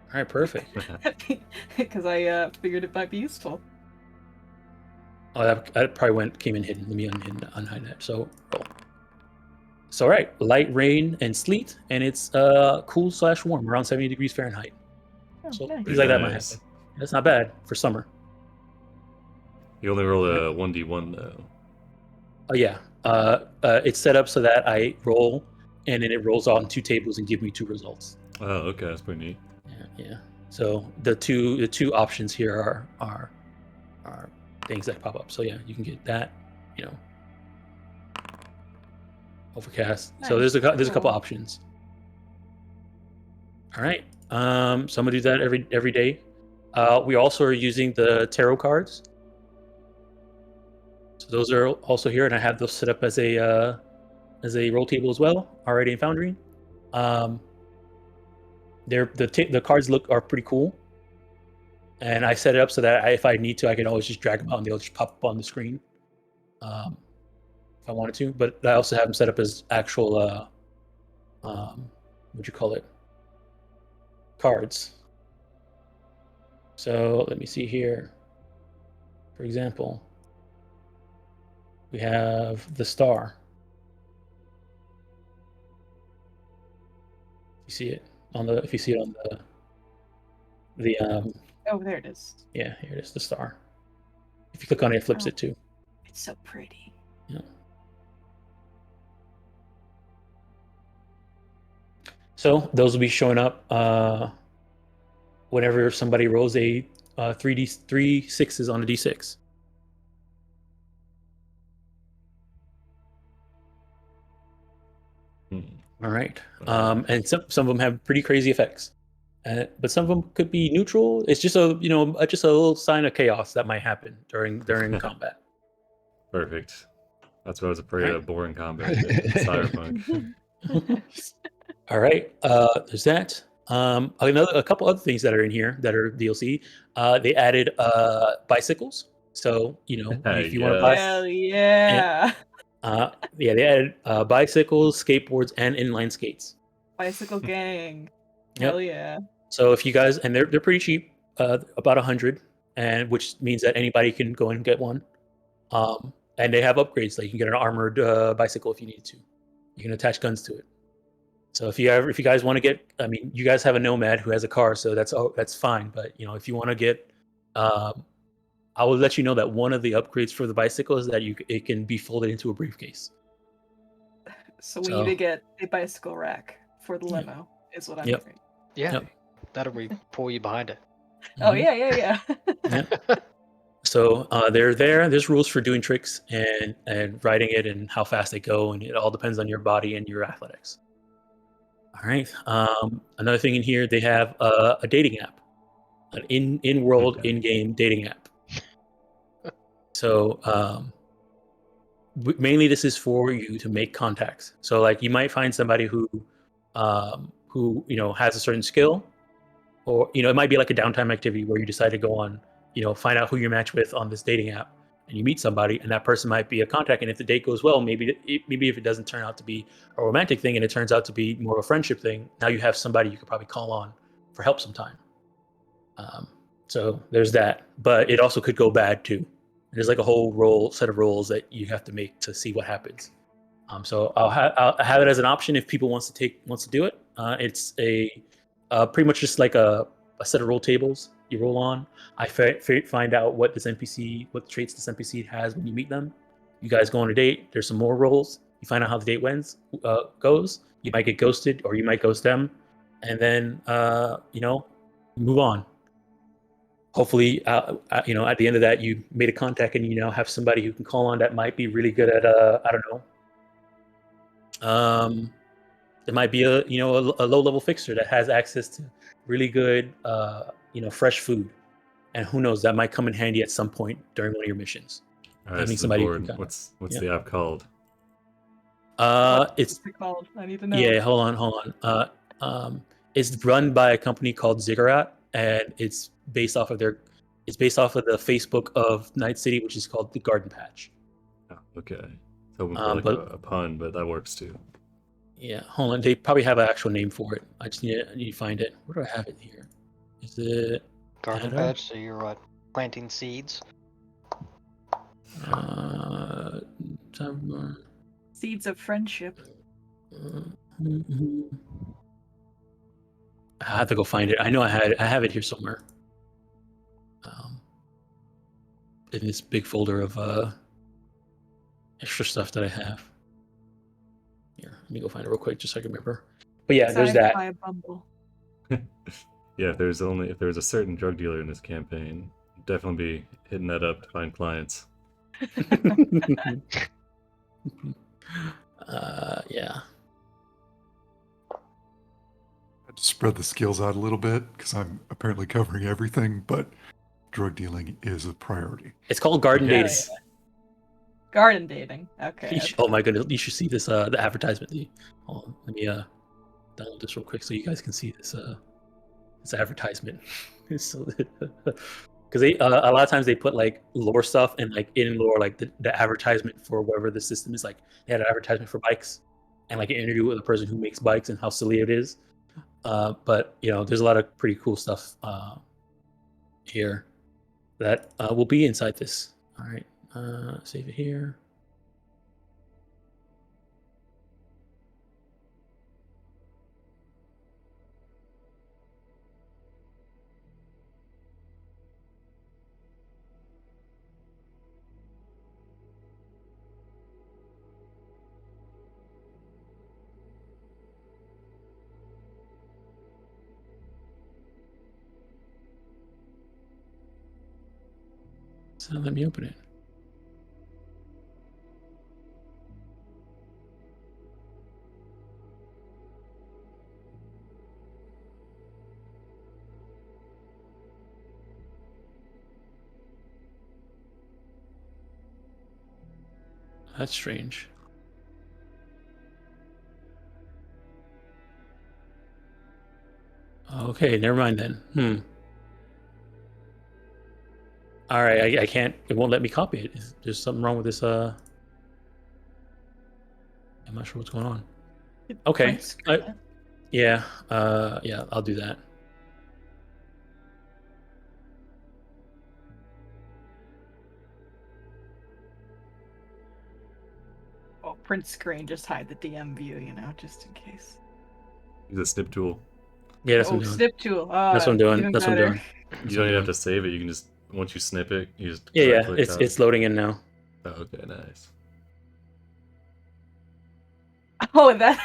Speaker 2: All right, perfect.
Speaker 4: Because I figured it might be useful.
Speaker 2: Oh, that probably came in hidden. Let me unhide that. So roll. So all right, light rain and sleet, and it's cool/warm, around 70 degrees Fahrenheit.
Speaker 4: Oh,
Speaker 2: So
Speaker 4: nice.
Speaker 2: things like that might
Speaker 1: Nice.
Speaker 2: happen. That's not bad for summer.
Speaker 1: You only roll a 1d1 though.
Speaker 2: Oh yeah, it's set up so that I roll, and then it rolls on 2 tables and give me 2 results.
Speaker 1: Oh, okay, that's pretty neat.
Speaker 2: Yeah. So the two options here are things that pop up. So yeah, you can get that, overcast.
Speaker 4: Nice.
Speaker 2: So there's a couple
Speaker 4: Cool.
Speaker 2: options. All right. So I'm gonna do that every day. We also are using the tarot cards. So those are also here, and I have those set up as a roll table as well, already in Foundry. The cards are pretty cool, and I set it up so that if I need to, I can always just drag them out and they'll just pop up on the screen if I wanted to. But I also have them set up as actual cards. So let me see here. For example, we have the star. You see it if you see it on the
Speaker 4: Oh, there it is.
Speaker 2: yeah, here it is, the star. If you click on it, it flips it too.
Speaker 4: It's so pretty.
Speaker 2: Yeah. So those will be showing up whenever somebody rolls a 3 sixes on a d6. All right. And some of them have pretty crazy effects, but some of them could be neutral. It's just a little sign of chaos that might happen during combat.
Speaker 1: Perfect. That's what I was afraid
Speaker 2: Right.
Speaker 1: of, boring combat in Cyberpunk.
Speaker 2: All right. There's that. A couple other things that are in here that are DLC. They added bicycles. So if you want to buy,
Speaker 4: Hell yeah.
Speaker 2: they added bicycles, skateboards, and inline skates.
Speaker 4: Bicycle gang.
Speaker 2: Yep.
Speaker 4: Hell yeah.
Speaker 2: So if you guys, and they're pretty cheap, about 100, and which means that anybody can go and get one. And they have upgrades, like you can get an armored bicycle if you need to. You can attach guns to it. So if you guys want to get, I mean, you guys have a nomad who has a car, so that's fine. But if you want to get, I will let you know that one of the upgrades for the bicycle is that it can be folded into a briefcase.
Speaker 4: So we need to get a bicycle rack for the
Speaker 2: Yeah.
Speaker 4: limo, is what I'm
Speaker 2: Yep.
Speaker 4: hearing.
Speaker 3: Yeah,
Speaker 2: Yep.
Speaker 3: that'll pull you behind it.
Speaker 4: Oh
Speaker 2: Mhm.
Speaker 4: yeah.
Speaker 2: Yep. So they're there. There's rules for doing tricks and riding it and how fast they go, and it all depends on your body and your athletics. All right. Another thing in here, they have a dating app, an in-world,
Speaker 1: Okay.
Speaker 2: in-game dating app. So mainly this is for you to make contacts. So like you might find somebody who has a certain skill, or it might be like a downtime activity where you decide to go on, find out who you match with on this dating app, and you meet somebody, and that person might be a contact. And if the date goes well, maybe if it doesn't turn out to be a romantic thing and it turns out to be more of a friendship thing, now you have somebody you could probably call on for help sometime. So there's that, but it also could go bad too. There's like a whole set of rolls that you have to make to see what happens. So I'll have it as an option if people wants to do it. It's pretty much just like a set of roll tables you roll on. I find out what traits this NPC has when you meet them. You guys go on a date. There's some more rolls. You find out how the date goes. You might get ghosted, or you might ghost them, and then move on. Hopefully, at the end of that, you made a contact and you now have somebody who can call on that might be really good at I don't know. It might be a low level fixer that has access to really good fresh food, and who knows, that might come in handy at some point during one of your missions.
Speaker 1: Alright,
Speaker 2: Having
Speaker 1: so
Speaker 2: somebody who
Speaker 1: Gordon,
Speaker 2: can
Speaker 1: what's
Speaker 2: yeah.
Speaker 1: the app called?
Speaker 2: It's
Speaker 4: What's it called? I need to know.
Speaker 2: yeah. Hold on. It's run by a company called Ziggurat, and it's based off of the Facebook of Night City, which is called the Garden Patch.
Speaker 1: Oh, okay. Hoping for like
Speaker 2: But
Speaker 1: a pun, but that works too.
Speaker 2: yeah, hold on. They probably have an actual name for it. I just need to find it. Where do I have it here? Is it
Speaker 3: Garden
Speaker 2: Ada?
Speaker 3: patch, so you're what? Planting seeds?
Speaker 4: Seeds of friendship.
Speaker 2: I have to go find it. I know I have it here somewhere. In this big folder of extra stuff that I have. Here, let me go find it real quick just so I can remember. But yeah, there's
Speaker 4: Designed
Speaker 2: that.
Speaker 4: by a Bumble.
Speaker 1: Yeah, if there was a certain drug dealer in this campaign, I'd definitely be hitting that up to find clients.
Speaker 2: Yeah.
Speaker 5: I had to spread the skills out a little bit because I'm apparently covering everything, but drug dealing is a priority.
Speaker 2: It's called Garden Dating.
Speaker 1: Yes.
Speaker 4: Garden dating. Okay.
Speaker 2: Oh my goodness, you should see this the advertisement. Hold on, let me download this real quick so you guys can see this advertisement. Because they a lot of times they put like lore stuff and like in lore, like the advertisement for whatever the system is. Like they had an advertisement for bikes and like an interview with a person who makes bikes and how silly it is. But there's a lot of pretty cool stuff here that will be inside this. All right, save it here. So let me open it. That's strange. Okay, never mind then. All right, I can't. It won't let me copy it. There's something wrong with this. I'm not sure what's going on. Okay.
Speaker 4: Print screen.
Speaker 2: Yeah. Yeah. I'll do that.
Speaker 4: Oh, print screen. Just hide the DM view, just in case.
Speaker 1: Use a snip tool.
Speaker 2: Yeah, that's what
Speaker 4: Oh,
Speaker 2: I'm doing.
Speaker 4: snip tool.
Speaker 2: That's what I'm doing.
Speaker 4: Even
Speaker 2: That's what I'm
Speaker 4: better.
Speaker 2: doing.
Speaker 1: You don't even have to save it. You can just once you snip it, you just
Speaker 2: Yeah,
Speaker 1: right
Speaker 2: yeah.
Speaker 1: click out.
Speaker 2: It's loading in now.
Speaker 1: Oh, okay, nice.
Speaker 4: Oh, that.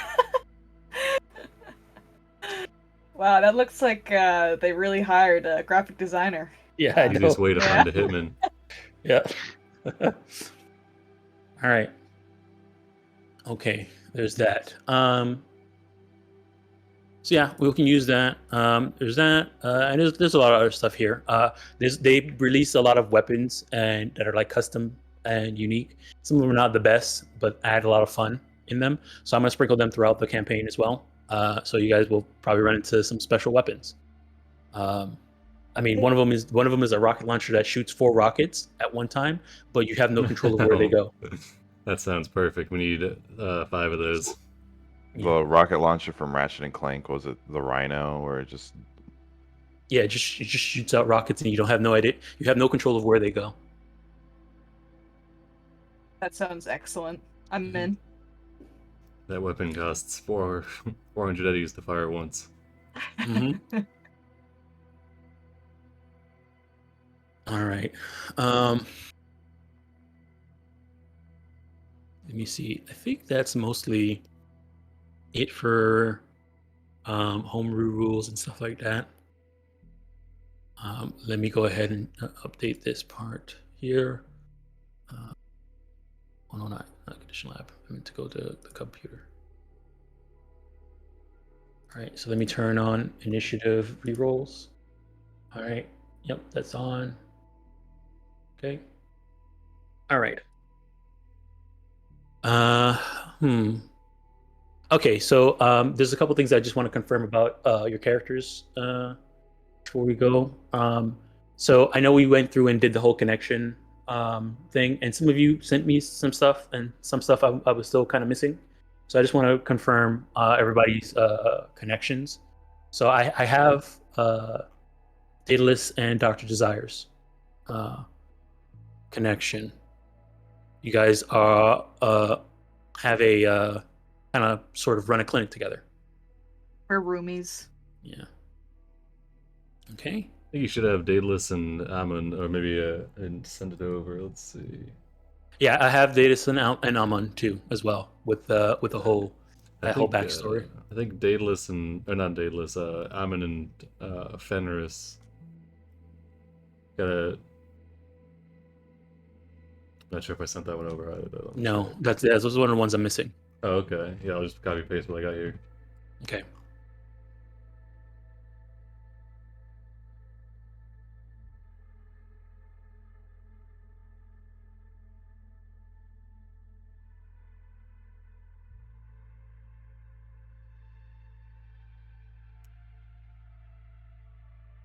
Speaker 4: Wow, that looks like they really hired a graphic designer.
Speaker 2: Yeah, I
Speaker 1: Easiest
Speaker 2: know.
Speaker 1: way to
Speaker 4: Yeah.
Speaker 1: find a hitman.
Speaker 2: Yeah. All right. Okay, there's that. So yeah, we can use that. There's that, and there's a lot of other stuff here. They release a lot of weapons and that are like custom and unique. Some of them are not the best, but add a lot of fun in them. So I'm gonna sprinkle them throughout the campaign as well. So you guys will probably run into some special weapons. I mean, one of them is a rocket launcher that shoots 4 rockets at one time, but you have no control of where they go.
Speaker 1: That sounds perfect. We need 5 of those.
Speaker 2: Yeah.
Speaker 6: The rocket launcher from Ratchet and Clank, was it the Rhino, where it just
Speaker 2: Yeah, it just shoots out rockets, and you don't have no idea. You have no control of where they go.
Speaker 4: That sounds excellent. I'm
Speaker 2: Mhm.
Speaker 4: in.
Speaker 1: That weapon costs 400 eddies to fire once.
Speaker 2: Mhm. All right. Let me see. I think that's mostly it for homebrew rules and stuff like that. Let me go ahead and update this part here. 109, not condition lab. I meant to go to the computer. All right, so let me turn on initiative rerolls. All right, yep, that's on. Okay. All right. Okay, so there's a couple things I just want to confirm about your characters before we go. So I know we went through and did the whole connection thing, and some of you sent me some stuff, and some stuff I was still kind of missing. So I just want to confirm everybody's connections. So I have Daedalus and Dr. Desires connection. You guys are have a kind of sort of run a clinic together.
Speaker 4: We're roomies.
Speaker 2: Yeah. Okay.
Speaker 1: I think you should have Daedalus and Ammon, or maybe and send it over. Let's see.
Speaker 2: Yeah, I have Daedalus and Amon too, as well, with the whole whole backstory.
Speaker 1: I think Daedalus and or not Daedalus, Ammon and Fenris gotta. Not sure if I sent that one over either. Though.
Speaker 2: No, those are one of the ones I'm missing.
Speaker 1: Oh, okay. Yeah, I'll just copy paste what I got here.
Speaker 2: Okay.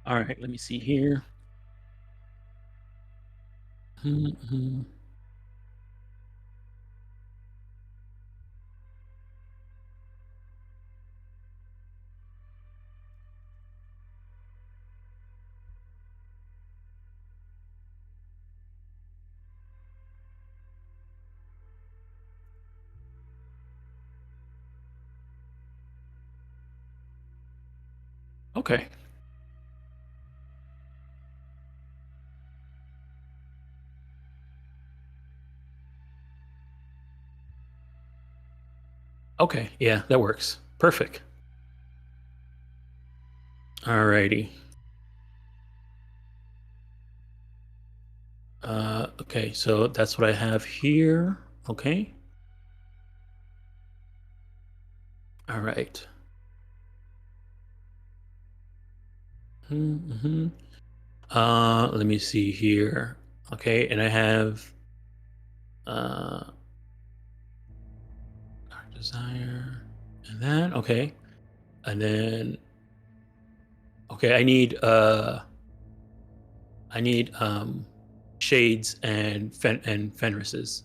Speaker 2: All right, let me see here. Mhm. Okay. Okay, yeah, that works. Perfect. Alrighty. Okay, so that's what I have here. Okay. All right. Mm-hmm. Let me see here. Okay, and I have desire and that. Okay, and then okay, I need Shades and Fenris's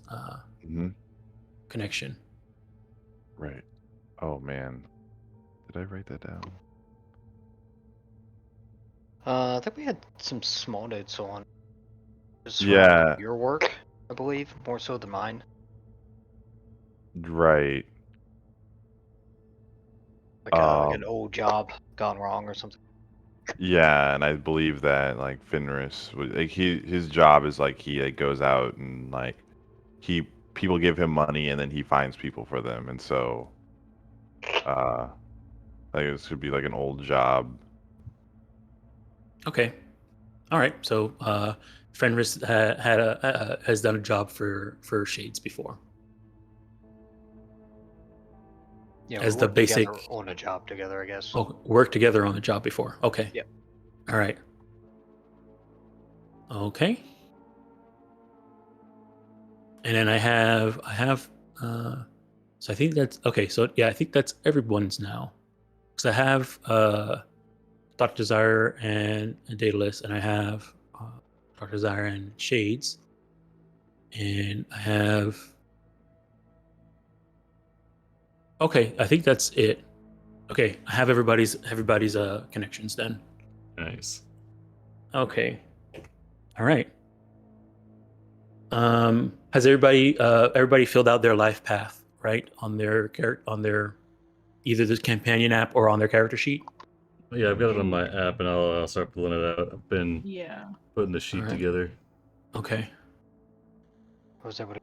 Speaker 6: hmm
Speaker 2: connection.
Speaker 6: right? Oh man, did I write that down?
Speaker 3: I think we had some small notes on. Just from
Speaker 6: Yeah,
Speaker 3: your work, I believe, more so than mine.
Speaker 6: right.
Speaker 3: Like an old job gone wrong or something.
Speaker 6: Yeah, and I believe that like Fenris, like his job is like he like goes out and like he people give him money and then he finds people for them, and so like this could be like an old job.
Speaker 2: Okay. All right. So Fenris has done a job for Shades before.
Speaker 3: Yeah,
Speaker 2: As
Speaker 3: we
Speaker 2: the
Speaker 3: worked together
Speaker 2: basic-
Speaker 3: on a job together, I guess.
Speaker 2: Oh, worked together on the job before. Okay.
Speaker 3: Yep.
Speaker 2: All right. Okay. And then I have so I think that's okay. So yeah, I think that's everyone's now. Because I have Dr. Desire and Daedalus, and I have Dr. Desire and Shades, and I have. Okay, I think that's it. Okay, I have everybody's connections then.
Speaker 1: Nice.
Speaker 2: Okay. All right. Has everybody filled out their life path, right, on their either the companion app or on their character sheet?
Speaker 1: Yeah, I've got it on my app, and I'll start pulling it out. I've been
Speaker 4: Yeah.
Speaker 1: putting the sheet
Speaker 2: Alright.
Speaker 1: together.
Speaker 2: Okay.
Speaker 3: Was everybody?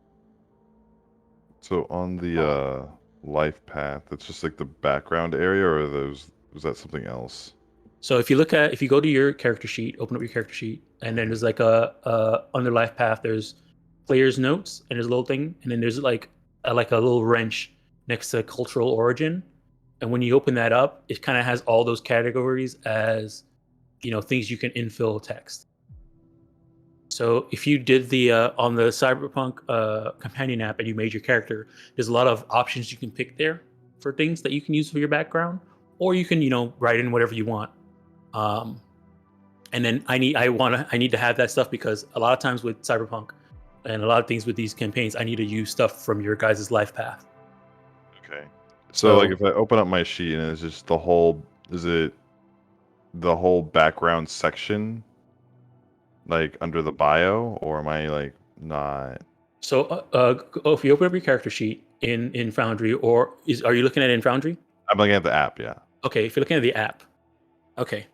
Speaker 6: So on the life path, it's just like the background area, or was that something else?
Speaker 2: So if you go to your character sheet, open up your character sheet, and then there's like a under life path, there's player's notes, and there's a little thing, and then there's like a little wrench next to cultural origin, and when you open that up, it kind of has all those categories as things you can infill text. So if you did the on the Cyberpunk companion app and you made your character, there's a lot of options you can pick there for things that you can use for your background, or you can write in whatever you want. And then I need to have that stuff because a lot of times with Cyberpunk and a lot of things with these campaigns, I need to use stuff from your guys' life path.
Speaker 6: Okay. So like if I open up my sheet and it's just is it the whole background section, like under the bio, or am I like not?
Speaker 2: So if you open up your character sheet in Foundry, are you looking at it in Foundry?
Speaker 6: I'm looking at the app, yeah.
Speaker 2: Okay, if you're looking at the app, okay.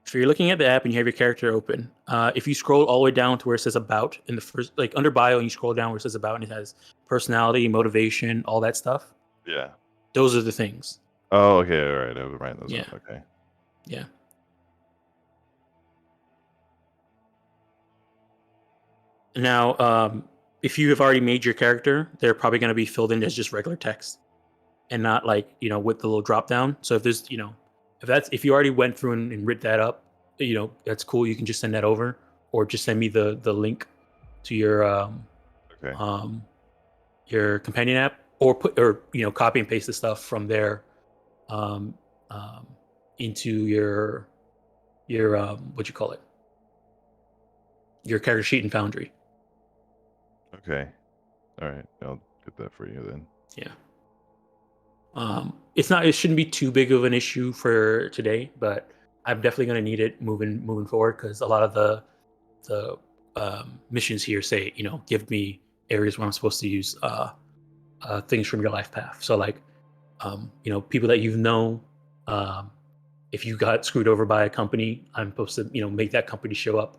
Speaker 2: So you're looking at the app and you have your character open. If you scroll all the way down to where it says about in the first, like under bio, and you scroll down where it says about, and it has personality, motivation, all that stuff.
Speaker 6: Yeah.
Speaker 2: Those are the things.
Speaker 6: Oh, okay, all right. I was writing those
Speaker 2: Yeah.
Speaker 6: up. Okay.
Speaker 2: Yeah. Now, if you have already made your character, they're probably going to be filled in as just regular text, and not like with the little drop down. So if there's if you already went through and writ that up, that's cool. You can just send that over, or just send me the link to your
Speaker 6: Okay.
Speaker 2: your companion app, or copy and paste the stuff from there into your what you call it, your character sheet in Foundry.
Speaker 6: Okay. All right. I'll get that for you then.
Speaker 2: Yeah. It shouldn't be too big of an issue for today, but I'm definitely going to need it moving forward, because a lot of the missions here say, give me areas where I'm supposed to use things from your life path. So like, people that if you got screwed over by a company, I'm supposed to, make that company show up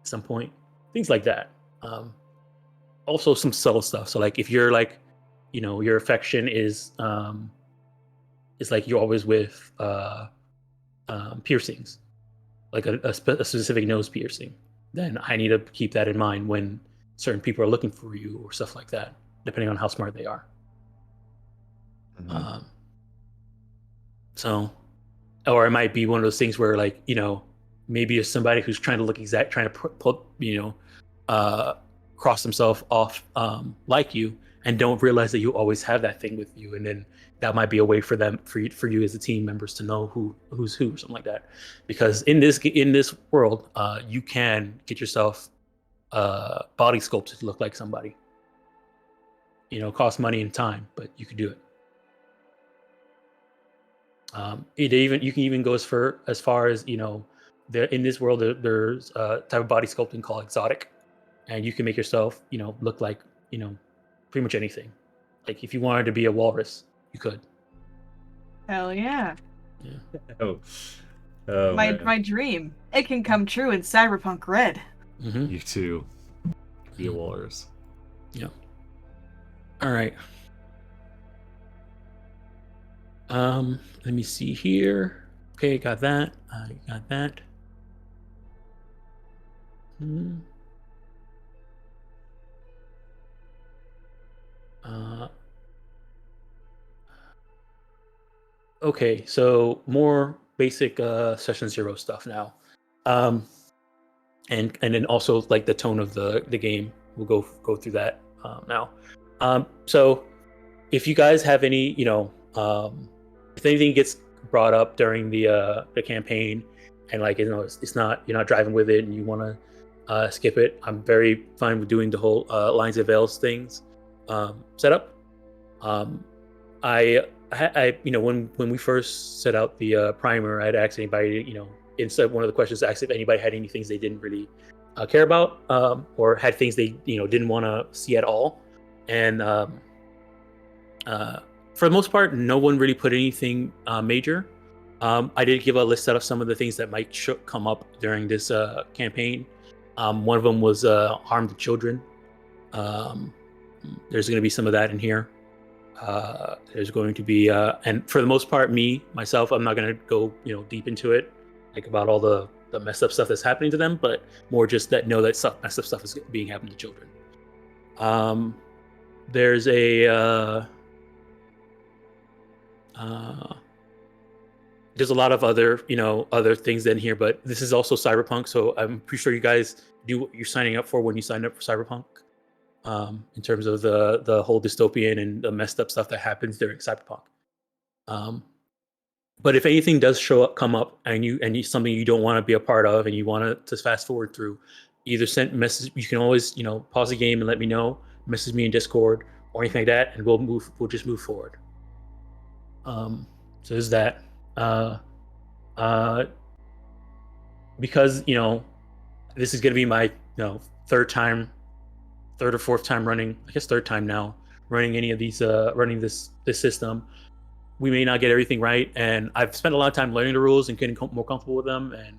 Speaker 2: at some point. Things like that. Also some subtle stuff. So like if you're like, your affection is like you're always with piercings, like a specific nose piercing, then I need to keep that in mind when certain people are looking for you or stuff like that, depending on how smart they are.
Speaker 6: Mhm.
Speaker 2: So, or it might be one of those things where like, maybe it's somebody who's trying to cross themselves off like you, and don't realize that you always have that thing with you, and then that might be a way for you as a team members to know who's who, or something like that. Because in this world, you can get yourself body sculpted to look like somebody. Cost money and time, but you could do it. You can even go as far as there in this world there's a type of body sculpting called exotic, and you can make yourself look like pretty much anything. Like if you wanted to be a walrus, you could.
Speaker 4: Hell yeah.
Speaker 1: Oh, oh man.
Speaker 4: My dream. It can come true in Cyberpunk Red.
Speaker 2: Mm-hmm.
Speaker 1: You too. Be a walrus.
Speaker 2: All right. Let me see here. Okay, got that. I got that. Okay, so more basic session 0 stuff now. And then also like the tone of the game. We'll go through that now. So if you guys have any, if anything gets brought up during the campaign, and like it's not, you're not driving with it, and you want to skip it, I'm very fine with doing the whole lines of veils things setup. I when we first set out the primer, I'd asked anybody, instead one of the questions asked if anybody had any things they didn't really care about, or had things they didn't want to see at all, and for the most part, no one really put anything major. I did give a list out of some of the things that might come up during this campaign. One of them was harm to children. There's going to be some of that in here. There's going to be, and for the most part, myself, I'm not going to go deep into it, like about all the messed up stuff that's happening to them, but more just that messed up stuff is being happened to children. There's there's a lot of other things in here, but this is also Cyberpunk, so I'm pretty sure you guys do what you're signing up for when you sign up for Cyberpunk, in terms of the whole dystopian and the messed up stuff that happens during Cyberpunk. But if anything does come up, and you something you don't want to be a part of, and you want to fast forward through, either send message. You can always pause the game and let me know, message me in Discord or anything like that, and we'll just move forward. So there's that. Because this is gonna be my third or fourth time running, I guess third time now, running any of these running this system. We may not get everything right, and I've spent a lot of time learning the rules and getting more comfortable with them and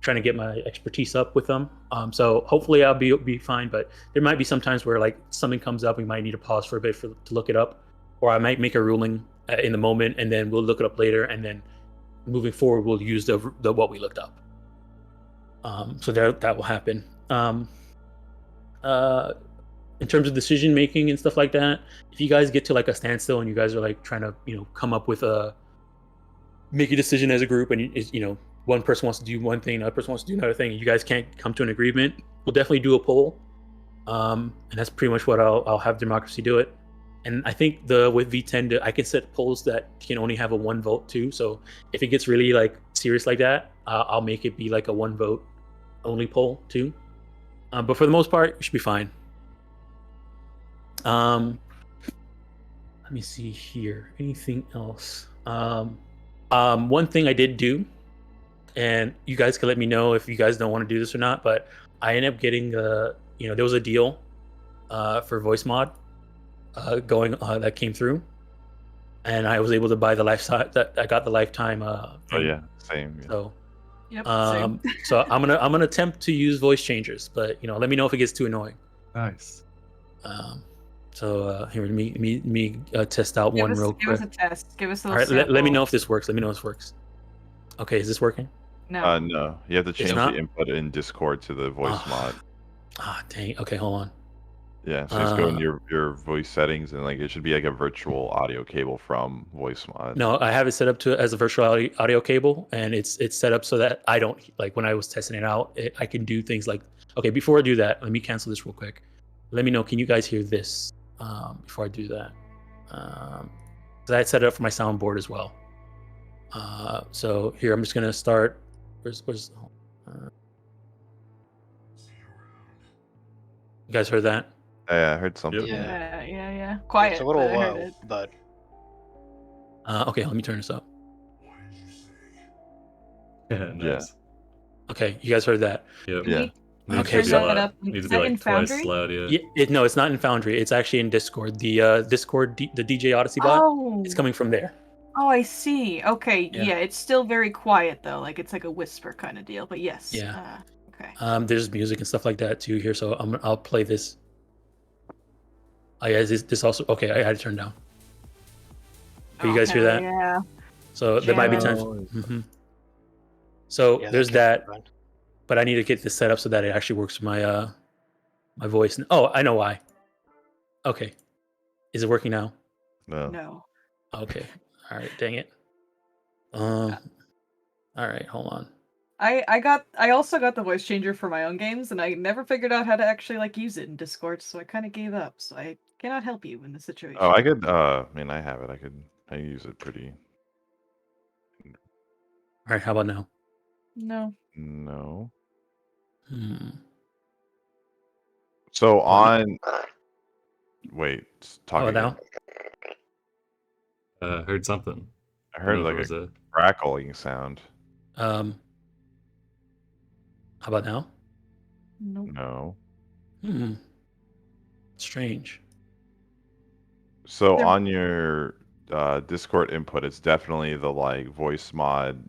Speaker 2: trying to get my expertise up with them. So hopefully I'll be fine, but there might be some times where like something comes up, we might need to pause for a bit to look it up, or I might make a ruling in the moment, and then we'll look it up later, and then moving forward we'll use the what we looked up. So that will happen. In terms of decision making and stuff like that, if you guys get to like a standstill and you guys are like trying to come up with make a decision as a group, and one person wants to do one thing, another person wants to do another thing, and you guys can't come to an agreement, we'll definitely do a poll, and that's pretty much what I'll have democracy do it. And I think with V10 I can set polls that can only have a 1 vote too. So if it gets really like serious like that, I'll make it be like a 1 vote only poll too. But for the most part, it should be fine. Let me see here. Anything else? One thing I did do, and you guys can let me know if you guys don't want to do this or not, but I ended up getting there was a deal for voice mod that came through, and I was able to buy the lifetime. I got the lifetime.
Speaker 6: Oh yeah, same. Yeah.
Speaker 2: So,
Speaker 4: Yep. Same.
Speaker 2: so I'm gonna attempt to use voice changers, but let me know if it gets too annoying.
Speaker 5: Nice.
Speaker 2: So here, let me test out one real quick.
Speaker 4: Give us a test. Give us a
Speaker 2: All
Speaker 4: little
Speaker 2: right, let me
Speaker 4: sample.
Speaker 2: know if this works. Let me know if this works. Okay, is this working?
Speaker 4: No.
Speaker 6: No, you have to change
Speaker 2: not?
Speaker 6: the input in Discord to the voice mod.
Speaker 2: Ah, dang. Okay, hold on.
Speaker 6: Yeah, so just go in your voice settings, and like it should be like a virtual audio cable from voice mod.
Speaker 2: No, I have it set up as a virtual audio cable, and it's set up so that I don't, like when I was testing it out, I can do things like, okay, before I do that, let me cancel this real quick. Let me know, can you guys hear this before I do that? So I set it up for my soundboard as well. So here, I'm just gonna start. Where's you guys heard that?
Speaker 6: Yeah, I heard something.
Speaker 1: Yep.
Speaker 4: Yeah. Quiet.
Speaker 3: It's a little
Speaker 4: but I heard
Speaker 3: low,
Speaker 4: it.
Speaker 3: but
Speaker 2: Okay, let me turn this up.
Speaker 1: Yeah, nice.
Speaker 2: Okay, you guys heard that?
Speaker 1: Yep.
Speaker 6: Yeah.
Speaker 1: Needs
Speaker 2: Okay,
Speaker 1: to be
Speaker 2: so-
Speaker 1: loud.
Speaker 4: Set up-
Speaker 1: Needs to
Speaker 4: is
Speaker 1: be
Speaker 4: that
Speaker 1: like
Speaker 4: in
Speaker 1: twice
Speaker 4: Foundry?
Speaker 1: loud. Yeah.
Speaker 2: No, it's not in Foundry. It's actually in Discord. The Discord, the DJ Odyssey bot,
Speaker 4: Oh.
Speaker 2: it's coming from there.
Speaker 4: Oh, I see. Okay,
Speaker 2: Yeah.
Speaker 4: yeah. It's still very quiet though. Like it's like a whisper kind of deal. But yes.
Speaker 2: Yeah.
Speaker 4: Okay.
Speaker 2: There's music and stuff like that too here, so I'll play this. Oh yeah, this also okay. I had it turned down. Can you guys hear
Speaker 4: hell
Speaker 2: that?
Speaker 4: Yeah.
Speaker 2: So there might be times.
Speaker 1: Nice.
Speaker 2: Mhm. So
Speaker 3: Yeah,
Speaker 2: there's
Speaker 3: killed
Speaker 2: that,
Speaker 3: everyone.
Speaker 2: but I need to get this set up so that it actually works with my my voice. Oh, I know why. Okay, is it working now?
Speaker 6: No.
Speaker 4: No.
Speaker 2: Okay, all right. Dang it. All right, hold on.
Speaker 4: I also got the voice changer for my own games, and I never figured out how to actually like use it in Discord, so I kind of gave up. So I cannot help you in this situation.
Speaker 6: Oh, I could. I mean, I have it. I use it pretty.
Speaker 2: All right, how about now?
Speaker 4: No.
Speaker 6: No.
Speaker 2: Hmm.
Speaker 6: So
Speaker 2: Hold on.
Speaker 6: on. Wait. Talk
Speaker 2: How about
Speaker 6: again.
Speaker 2: now?
Speaker 1: Heard something.
Speaker 6: I
Speaker 1: I
Speaker 6: heard
Speaker 1: don't know if
Speaker 6: like
Speaker 1: it was a.
Speaker 6: crackling sound.
Speaker 2: How about now?
Speaker 4: Nope.
Speaker 6: No.
Speaker 2: Hmm. Strange.
Speaker 6: So
Speaker 4: There-
Speaker 6: on your Discord input, it's definitely the like voice mod,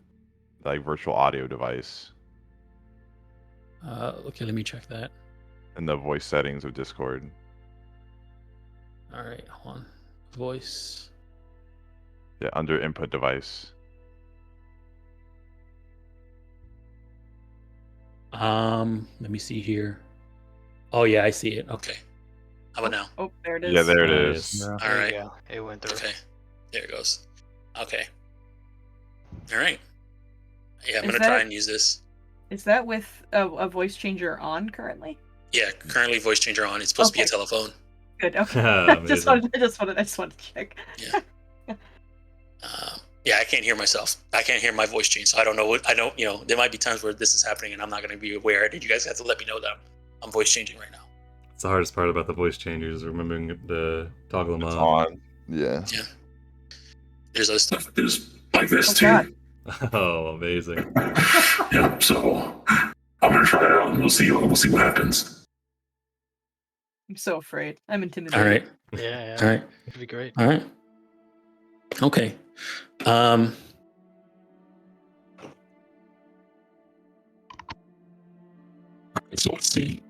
Speaker 6: like virtual audio device,
Speaker 2: Okay, let me check that.
Speaker 6: in the voice settings of Discord.
Speaker 2: All right, hold on. Voice.
Speaker 6: Yeah, under input device.
Speaker 2: Let me see here. Oh yeah, I see it. Okay. How about now?
Speaker 4: Oh, there it is.
Speaker 6: Yeah, there it
Speaker 1: Nice.
Speaker 6: is.
Speaker 5: Yeah.
Speaker 2: All
Speaker 3: There
Speaker 2: right.
Speaker 3: you go. It went through.
Speaker 2: Okay. There it goes. Okay. All right. Yeah, I'm
Speaker 4: Is
Speaker 2: gonna try
Speaker 4: that-
Speaker 2: and use this.
Speaker 4: Is that with a voice changer on currently?
Speaker 2: Yeah, currently voice changer on. It's supposed to be a
Speaker 4: Okay.
Speaker 2: telephone.
Speaker 4: Good. Okay.
Speaker 1: Amazing.
Speaker 4: I just wanted to check.
Speaker 2: Yeah, I can't hear myself. I can't hear my voice change, so I don't know what I don't. You know, there might be times where this is happening and I'm not gonna be aware. And you guys have to let me know that I'm voice changing right now.
Speaker 1: It's the hardest part about the voice changers, remembering to toggle them
Speaker 6: It's
Speaker 1: on.
Speaker 6: on. Yeah.
Speaker 2: Yeah. There's other stuff.
Speaker 7: There's like this
Speaker 4: Oh,
Speaker 7: too.
Speaker 4: God.
Speaker 1: Oh, amazing.
Speaker 7: Yeah, so I'm gonna try it out and we'll see what happens.
Speaker 4: I'm so afraid. I'm intimidated.
Speaker 2: All right.
Speaker 3: Yeah,
Speaker 2: All right.
Speaker 3: It'd be great.
Speaker 2: All right. Okay.
Speaker 7: So let's see.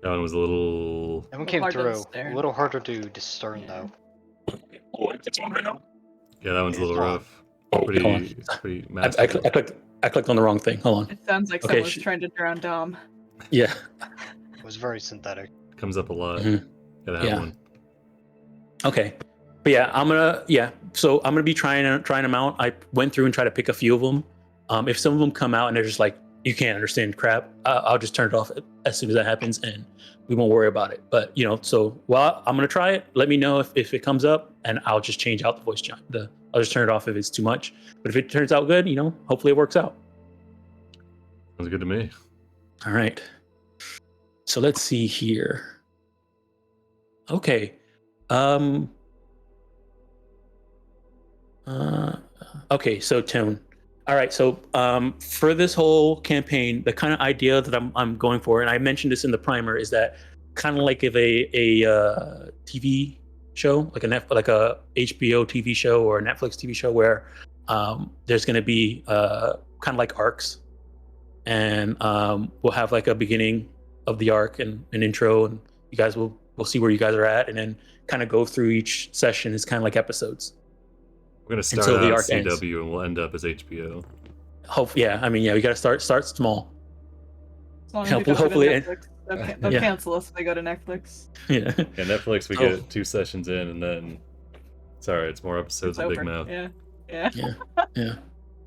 Speaker 1: That one was a little.
Speaker 3: That one
Speaker 4: A
Speaker 3: came
Speaker 4: hard to
Speaker 3: through.
Speaker 4: discern.
Speaker 3: A little harder to discern,
Speaker 4: Yeah.
Speaker 3: though.
Speaker 7: Oh, it's on right now.
Speaker 1: Yeah, that one's a
Speaker 3: It's
Speaker 1: little
Speaker 3: on.
Speaker 1: rough.
Speaker 7: Oh,
Speaker 1: Pretty
Speaker 2: I
Speaker 1: massive.
Speaker 2: clicked on the wrong thing. Hold on.
Speaker 4: It sounds like
Speaker 2: Okay,
Speaker 4: someone's trying to drown Dom.
Speaker 2: Yeah.
Speaker 3: It was very synthetic.
Speaker 1: Comes up a lot.
Speaker 2: Mhm.
Speaker 1: Gotta have
Speaker 2: Yeah.
Speaker 1: one.
Speaker 2: Okay. But yeah, so I'm gonna be trying them out. I went through and tried to pick a few of them. If some of them come out and they're just like, you can't understand crap, I'll just turn it off as soon as that happens and we won't worry about it. But so I'm gonna try it. Let me know if it comes up and I'll just change out the voice chime. I'll just turn it off if it's too much. But if it turns out good, hopefully it works out.
Speaker 1: Sounds good to me.
Speaker 2: All right. So let's see here. Okay. Okay, so Tone. All right, so for this whole campaign, the kind of idea that I'm going for, and I mentioned this in the primer, is that kind of like if a TV show, like a HBO TV show or a Netflix TV show, where there's going to be kind of like arcs, and we'll have like a beginning of the arc and an intro, and you guys will see where you guys are at, and then kind of go through each session is kind of like episodes.
Speaker 1: We're gonna start
Speaker 2: Until the
Speaker 1: out
Speaker 2: arc ends.
Speaker 1: CW and we'll end up as HBO.
Speaker 2: We got to start small.
Speaker 4: As long as we don't
Speaker 2: Hopefully-
Speaker 4: go to Netflix. They'll
Speaker 2: Yeah.
Speaker 4: cancel us if they go to Netflix.
Speaker 2: Yeah.
Speaker 1: Yeah, Netflix we
Speaker 2: Oh.
Speaker 1: get 2 sessions in and then it's more episodes
Speaker 4: It's
Speaker 1: of Big
Speaker 4: over.
Speaker 1: Mouth.
Speaker 4: Yeah. Yeah.
Speaker 2: Yeah.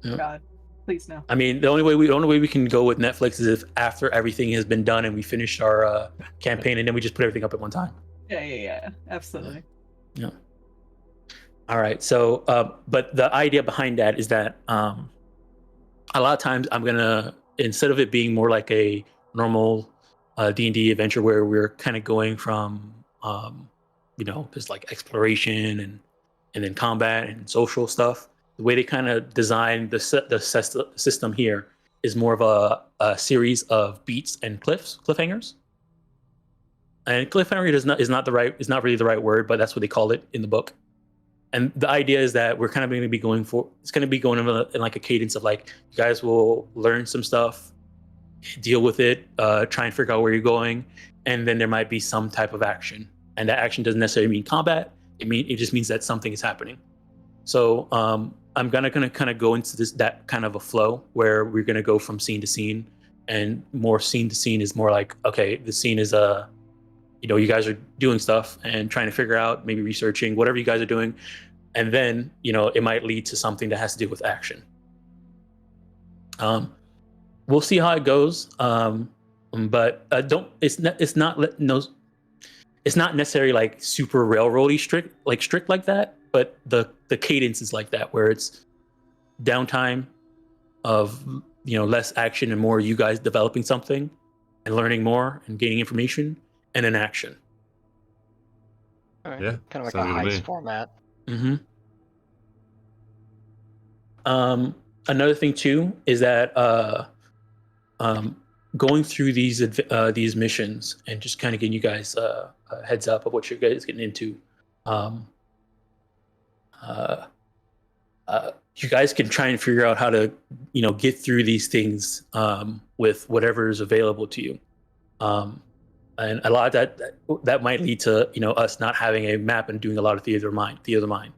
Speaker 2: Yeah.
Speaker 4: God. Please no.
Speaker 2: I mean, the only way we can go with Netflix is if after everything has been done and we finished our campaign, and then we just put everything up at one time.
Speaker 4: Yeah. Absolutely.
Speaker 2: Yeah. All right. So, but the idea behind that is that a lot of times I'm gonna, instead of it being more like a normal D&D adventure where we're kind of going from there's like exploration and then combat and social stuff. The way they kind of designed the system here is more of a series of beats and cliffhangers. And cliffhanger is not really the right word, but that's what they call it in the book. And the idea is that we're kind of going to be going in like a cadence of like, you guys will learn some stuff, deal with it, try and figure out where you're going, and then there might be some type of action. And that action doesn't necessarily mean combat. It just means that something is happening. So I'm gonna kind of go into that kind of a flow where we're gonna go from scene to scene, and more scene to scene is more like, okay, the scene is you guys are doing stuff and trying to figure out, maybe researching, whatever you guys are doing, and then it might lead to something that has to do with action. We'll see how it goes, but it's not necessarily like super railroady strict like that, but the cadence is like that, where it's downtime of less action and more you guys developing something and learning more and gaining information, and an action.
Speaker 3: All right.
Speaker 1: Yeah,
Speaker 3: Kind of like a
Speaker 1: sounds good to me.
Speaker 3: heist format.
Speaker 2: Mm-hmm. Another thing too is that going through these missions and just kind of getting you guys a heads up of what you guys getting into. You guys can try and figure out how to get through these things with whatever is available to you. And a lot of that might lead to us not having a map and doing a lot of theater of the mind.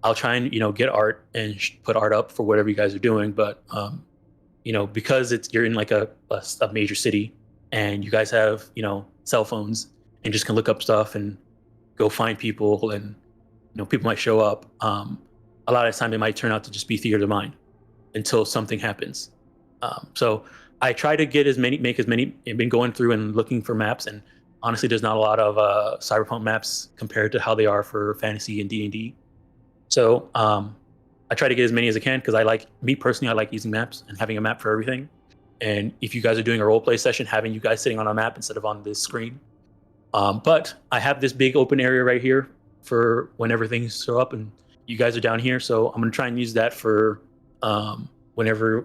Speaker 2: I'll try and get art and put art up for whatever you guys are doing, but because you're in like a major city and you guys have cell phones and just can look up stuff and go find people, and people might show up. A lot of the time it might turn out to just be theater of the mind until something happens. So I try to make as many. I've been going through and looking for maps, and honestly, there's not a lot of cyberpunk maps compared to how they are for fantasy and D&D. So I try to get as many as I can, because I like using maps and having a map for everything. And if you guys are doing a role play session, having you guys sitting on a map instead of on this screen. But I have this big open area right here for whenever things show up, and you guys are down here. So I'm gonna try and use that for whenever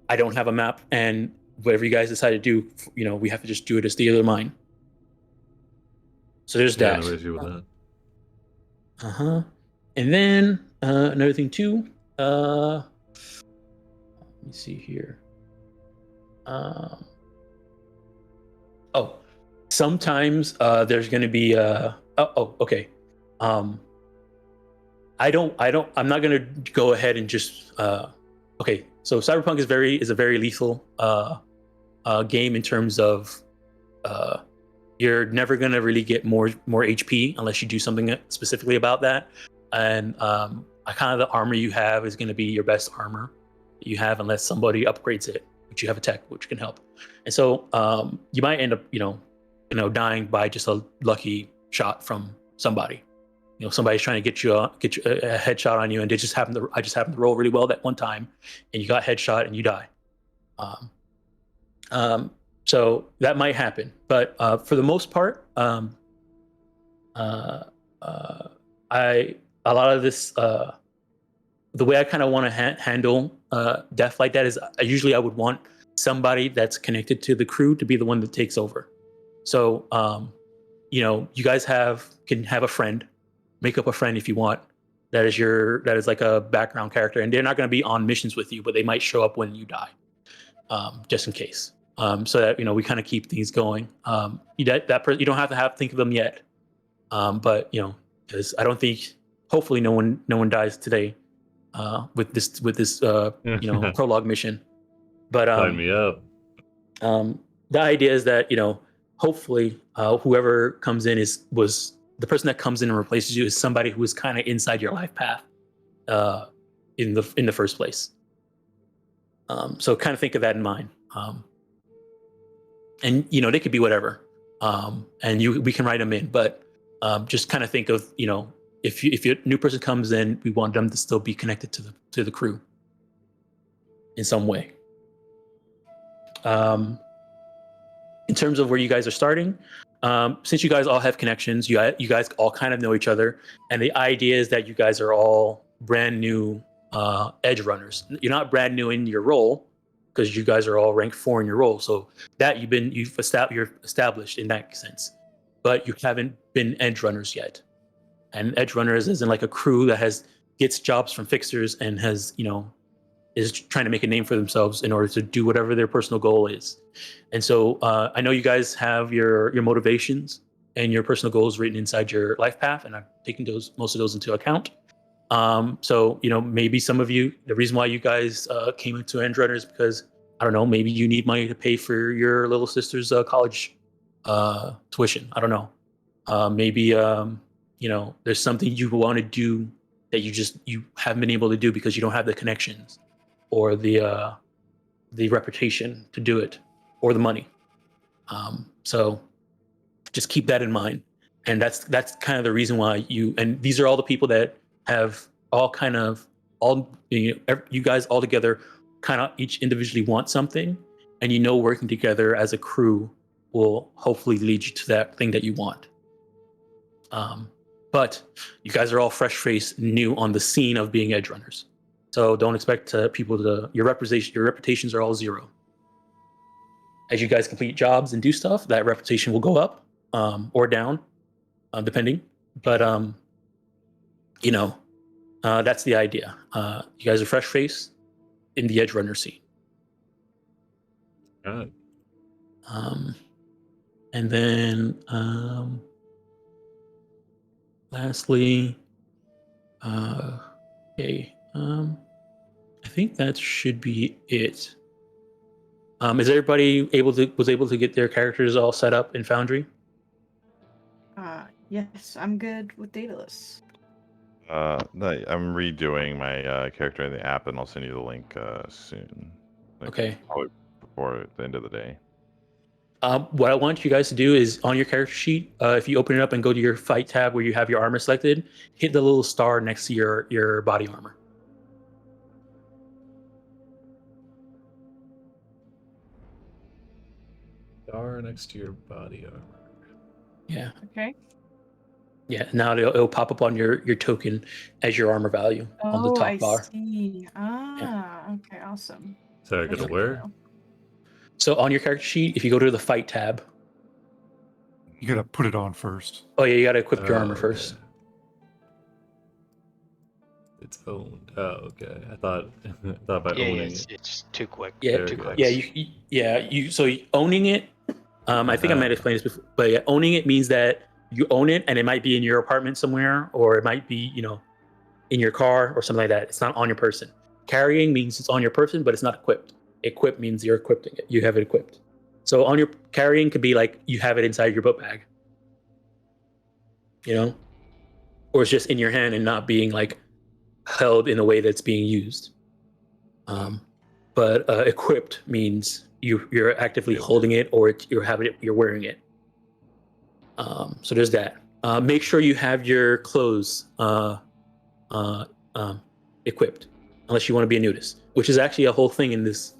Speaker 2: I don't have a map, and whatever you guys decide to do, we have to just do it as the other mind. So there's that.
Speaker 1: No issue with that.
Speaker 2: And then another thing too. Let me see here. Sometimes there's going to be okay. I'm not going to go ahead and just okay. So Cyberpunk is a very lethal game in terms of you're never going to really get more HP unless you do something specifically about that. And kind of the armor you have is going to be your best armor that you have, unless somebody upgrades it, which you have a tech which can help. And so you might end up dying by just a lucky shot from somebody. Somebody's trying to get you a headshot on you, and I just happened to roll really well that one time, and you got headshot and you die. So that might happen, but for the most part, a lot of this, the way I kind of want to handle death like that is I would want somebody that's connected to the crew to be the one that takes over. So you guys can have a friend. Make up a friend if you want. That is like a background character, and they're not going to be on missions with you, but they might show up when you die, just in case. So that we kind of keep things going. You don't have to think of them yet, but because I don't think, hopefully no one dies today with this prologue mission. But
Speaker 1: Sign me up.
Speaker 2: the idea is that hopefully whoever comes in was the person that comes in and replaces you is somebody who is kind of inside your life path in the first place. So kind of think of that in mind. And they could be whatever. And we can write them in, but just kind of think of if a new person comes in, we want them to still be connected to the crew in some way. In terms of where you guys are starting, since you guys all have connections, you guys all kind of know each other, and the idea is that you guys are all brand new Edgerunners. You're not brand new in your role, because you guys are all ranked 4 in your role, so that you're established in that sense. but you haven't been Edgerunners yet. And Edgerunners isn't like a crew that gets jobs from fixers and has, is trying to make a name for themselves in order to do whatever their personal goal is. And so I know you guys have your motivations and your personal goals written inside your life path, and I've taken most of those into account. So maybe some of you, the reason why you guys came into Edgerunners is because, I don't know, maybe you need money to pay for your little sister's college tuition. I don't know. Maybe there's something you want to do that you haven't been able to do because you don't have the connections or the reputation to do it, or the money. So just keep that in mind. And that's kind of the reason why and these are all the people that have you guys all together kind of each individually want something, and working together as a crew will hopefully lead you to that thing that you want. But you guys are all fresh-faced, new on the scene of being Edgerunners. So don't expect people to your reputations are all zero. As you guys complete jobs and do stuff, that reputation will go up or down, depending. But that's the idea. You guys are fresh-faced in the Edgerunner scene.
Speaker 1: Got it.
Speaker 2: And then lastly, okay. I think that should be it. Is everybody was able to get their characters all set up in Foundry?
Speaker 4: Yes, I'm good with Daedalus.
Speaker 6: No, I'm redoing my character in the app, and I'll send you the link soon.
Speaker 2: Okay.
Speaker 6: Probably before the end of the day.
Speaker 2: What I want you guys to do is on your character sheet, if you open it up and go to your fight tab where you have your armor selected, hit the little star next to your body armor.
Speaker 1: Star next to your body armor.
Speaker 2: Yeah.
Speaker 4: Okay.
Speaker 2: Yeah. Now it'll pop up on your token as your armor value on the top bar.
Speaker 4: I see. Okay, awesome.
Speaker 1: So I
Speaker 4: That's
Speaker 1: gotta
Speaker 4: good to
Speaker 1: wear?
Speaker 4: know.
Speaker 2: So on your character sheet, if you go to the fight tab,
Speaker 5: You gotta put it on first.
Speaker 2: oh yeah, you gotta equip your armor
Speaker 1: okay.
Speaker 2: first.
Speaker 1: It's owned. Oh, okay. I thought by owning it.
Speaker 3: It's too quick.
Speaker 2: Yeah,
Speaker 1: There
Speaker 3: too
Speaker 1: we go.
Speaker 3: quick.
Speaker 2: Yeah. So owning it. I think I might explain this before, but yeah, owning it means that you own it, and it might be in your apartment somewhere, or it might be in your car or something like that. It's not on your person. Carrying means it's on your person, but it's not equipped. Equipped means you're equipping it. You have it equipped. So on your carrying could be like you have it inside your book bag, or it's just in your hand and not being like held in a way that's being used. But equipped means you're actively holding it, or you're wearing it. So there's that. Make sure you have your clothes equipped, unless you want to be a nudist, which is actually a whole thing in this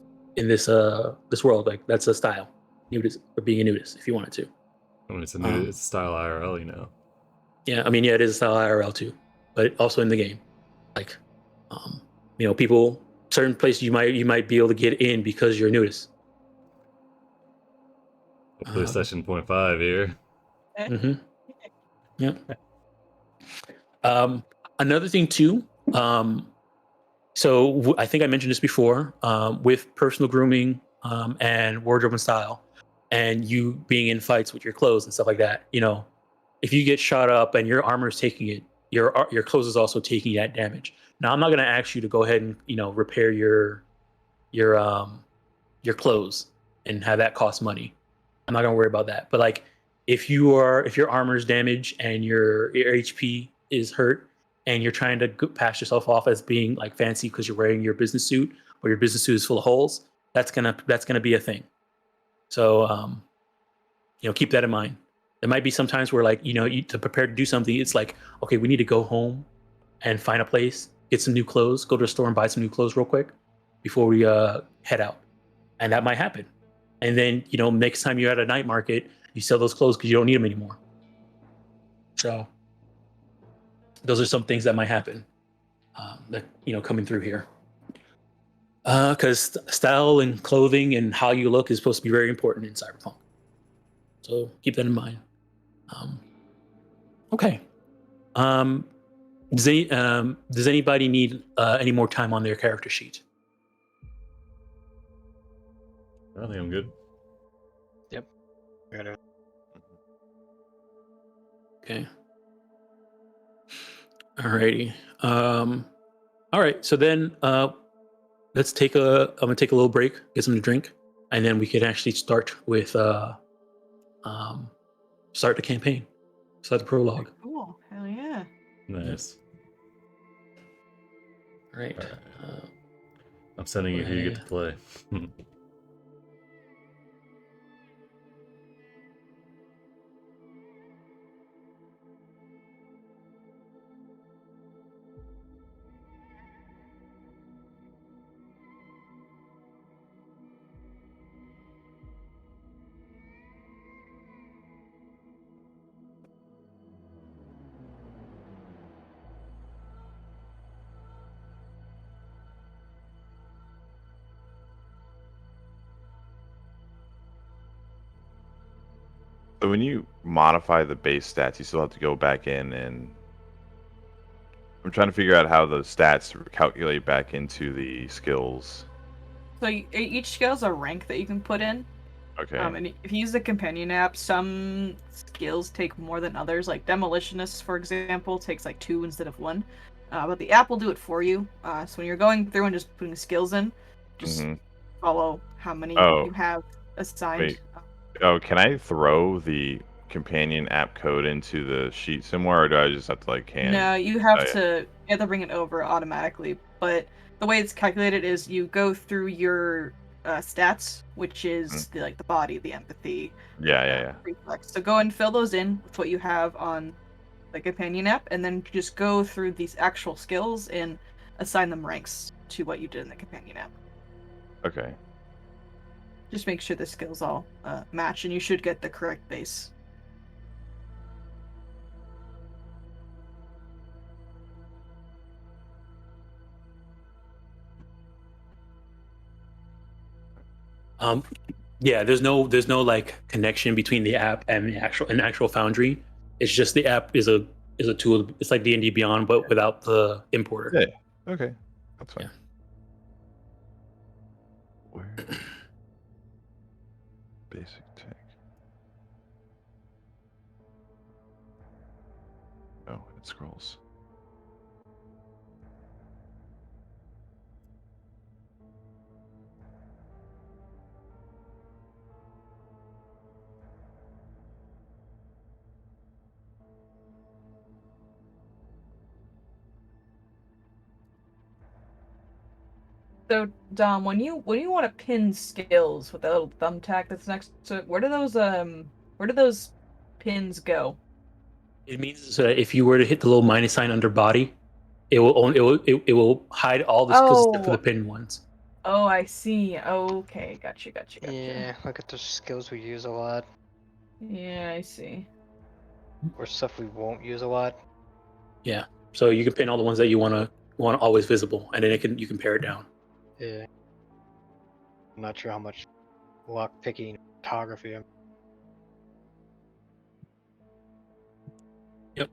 Speaker 2: world. Like that's a style, nudist, or being a nudist if you wanted to.
Speaker 1: I mean, it's a style IRL,
Speaker 2: Yeah, I mean, yeah, it is a style IRL too, but also in the game, like, people, certain places you might be able to get in because you're a nudist.
Speaker 1: Hopefully session 0.5 here.
Speaker 2: Mm-hmm. Yeah. Another thing too. So I think I mentioned this before. With personal grooming and wardrobe and style, and you being in fights with your clothes and stuff like that. If you get shot up and your armor is taking it, your clothes is also taking that damage. Now I'm not going to ask you to go ahead and repair your clothes and have that cost money. I'm not going to worry about that. But like if your armor is damaged and your HP is hurt and you're trying to pass yourself off as being like fancy because you're wearing your business suit, or your business suit is full of holes, that's gonna be a thing. So keep that in mind. There might be some times where like to prepare to do something, it's like, okay, we need to go home and find a place, get some new clothes, go to a store and buy some new clothes real quick before we head out, and that might happen. And then next time you're at a night market, you sell those clothes because you don't need them anymore. So those are some things that might happen that coming through here, because style and clothing and how you look is supposed to be very important in Cyberpunk. So keep that in mind. Okay. Does anybody need any more time on their character sheet?
Speaker 1: I think I'm good.
Speaker 3: We're gonna-
Speaker 2: Okay. Alrighty. All right. So then, let's take a. I'm gonna take a little break, get something to drink, and then we can actually start with start the campaign, start the prologue.
Speaker 4: Cool. Hell yeah.
Speaker 1: Nice.
Speaker 2: All right.
Speaker 1: Alright. I'm sending you who you get to play.
Speaker 6: So when you modify the base stats, you still have to go back in and I'm trying to figure out how the stats calculate back into the skills.
Speaker 4: So each skill is a rank that you can put in.
Speaker 6: Okay.
Speaker 4: And if you use the companion app, some skills take more than others. Like demolitionist, for example, takes like 2 instead of 1. But the app will do it for you. So when you're going through and just putting skills in, just
Speaker 6: hmm
Speaker 4: follow how many
Speaker 6: Oh,
Speaker 4: you have assigned.
Speaker 6: wait. Oh, can I throw the companion app code into the sheet somewhere, or do I just have to like hand?
Speaker 4: No, you have to bring it over automatically. But the way it's calculated is you go through your stats, which is the body, the empathy,
Speaker 6: Yeah.
Speaker 4: reflex. So go and fill those in with what you have on the companion app, and then just go through these actual skills and assign them ranks to what you did in the companion app.
Speaker 6: Okay.
Speaker 4: Just make sure the skills all match, and you should get the correct base.
Speaker 2: Yeah, there's no like connection between the app and the actual Foundry. It's just the app is a tool. It's like D&D Beyond, but without the importer.
Speaker 6: Yeah. Okay. That's fine.
Speaker 2: Yeah.
Speaker 6: Where? Basic tech. Oh, it scrolls.
Speaker 4: So, Dom, when you want to pin skills with that little thumbtack that's next to it, where do those pins go?
Speaker 2: It means that if you were to hit the little minus sign under body, it will hide all the skills except for the
Speaker 4: Oh,
Speaker 2: pinned ones.
Speaker 4: oh, I see. Okay, gotcha.
Speaker 3: Yeah, look at the skills we use a lot,
Speaker 4: Yeah, I see.
Speaker 3: or stuff we won't use a lot.
Speaker 2: Yeah. So you can pin all the ones that you want always visible, and then you can pare it down.
Speaker 3: Yeah. I'm not sure how much lock picking photography
Speaker 2: Yep.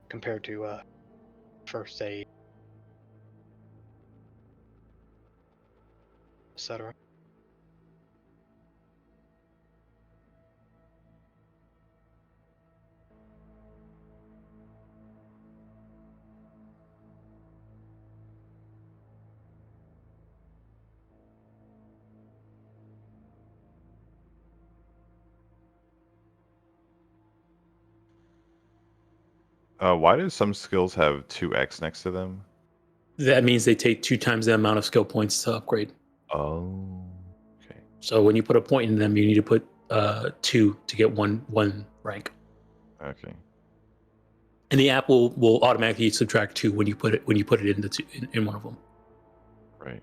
Speaker 3: compared to first aid, etc.
Speaker 6: Why do some skills have 2x next to them?
Speaker 2: That means they take 2 times the amount of skill points to upgrade.
Speaker 6: Oh, okay.
Speaker 2: So when you put a point in them, you need to put 2 to get one rank.
Speaker 6: Okay.
Speaker 2: And the app will automatically subtract 2 when you put it in one of them.
Speaker 6: Right.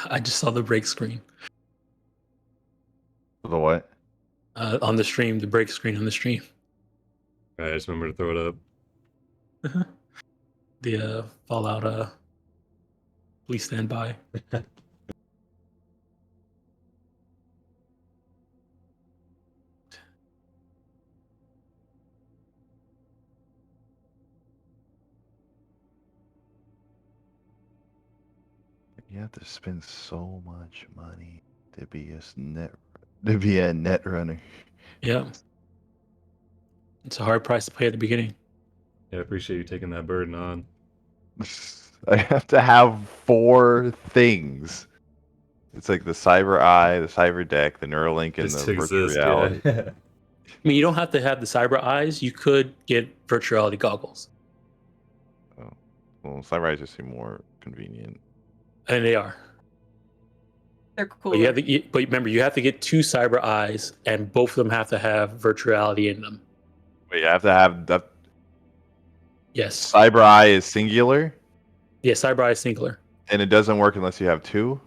Speaker 2: I just saw the break screen
Speaker 6: The what?
Speaker 2: on the stream. The break screen on the stream.
Speaker 1: All right, I just remember to throw it up.
Speaker 2: The Fallout. Please stand by.
Speaker 6: You have to spend so much money to be a net runner.
Speaker 2: Yeah. It's a hard price to pay at the beginning.
Speaker 1: Yeah, I appreciate you taking that burden on.
Speaker 6: I have to have 4 things. It's like the cyber eye, the cyber deck, the Neuralink, and
Speaker 1: Just
Speaker 6: the
Speaker 1: to
Speaker 6: virtual
Speaker 1: exist,
Speaker 6: reality.
Speaker 1: yeah.
Speaker 2: I mean, you don't have to have the cyber eyes. You could get virtual reality goggles,
Speaker 6: Oh. Well, cyber eyes just seem more convenient.
Speaker 2: and they are.
Speaker 4: They're cool.
Speaker 2: But but remember, you have to get 2 cyber eyes, and both of them have to have virtual reality in them.
Speaker 6: Wait, you have to have that.
Speaker 2: Yes.
Speaker 6: Cyber eye is singular,
Speaker 2: Yeah, cyber eye is singular.
Speaker 6: and it doesn't work unless you have 2.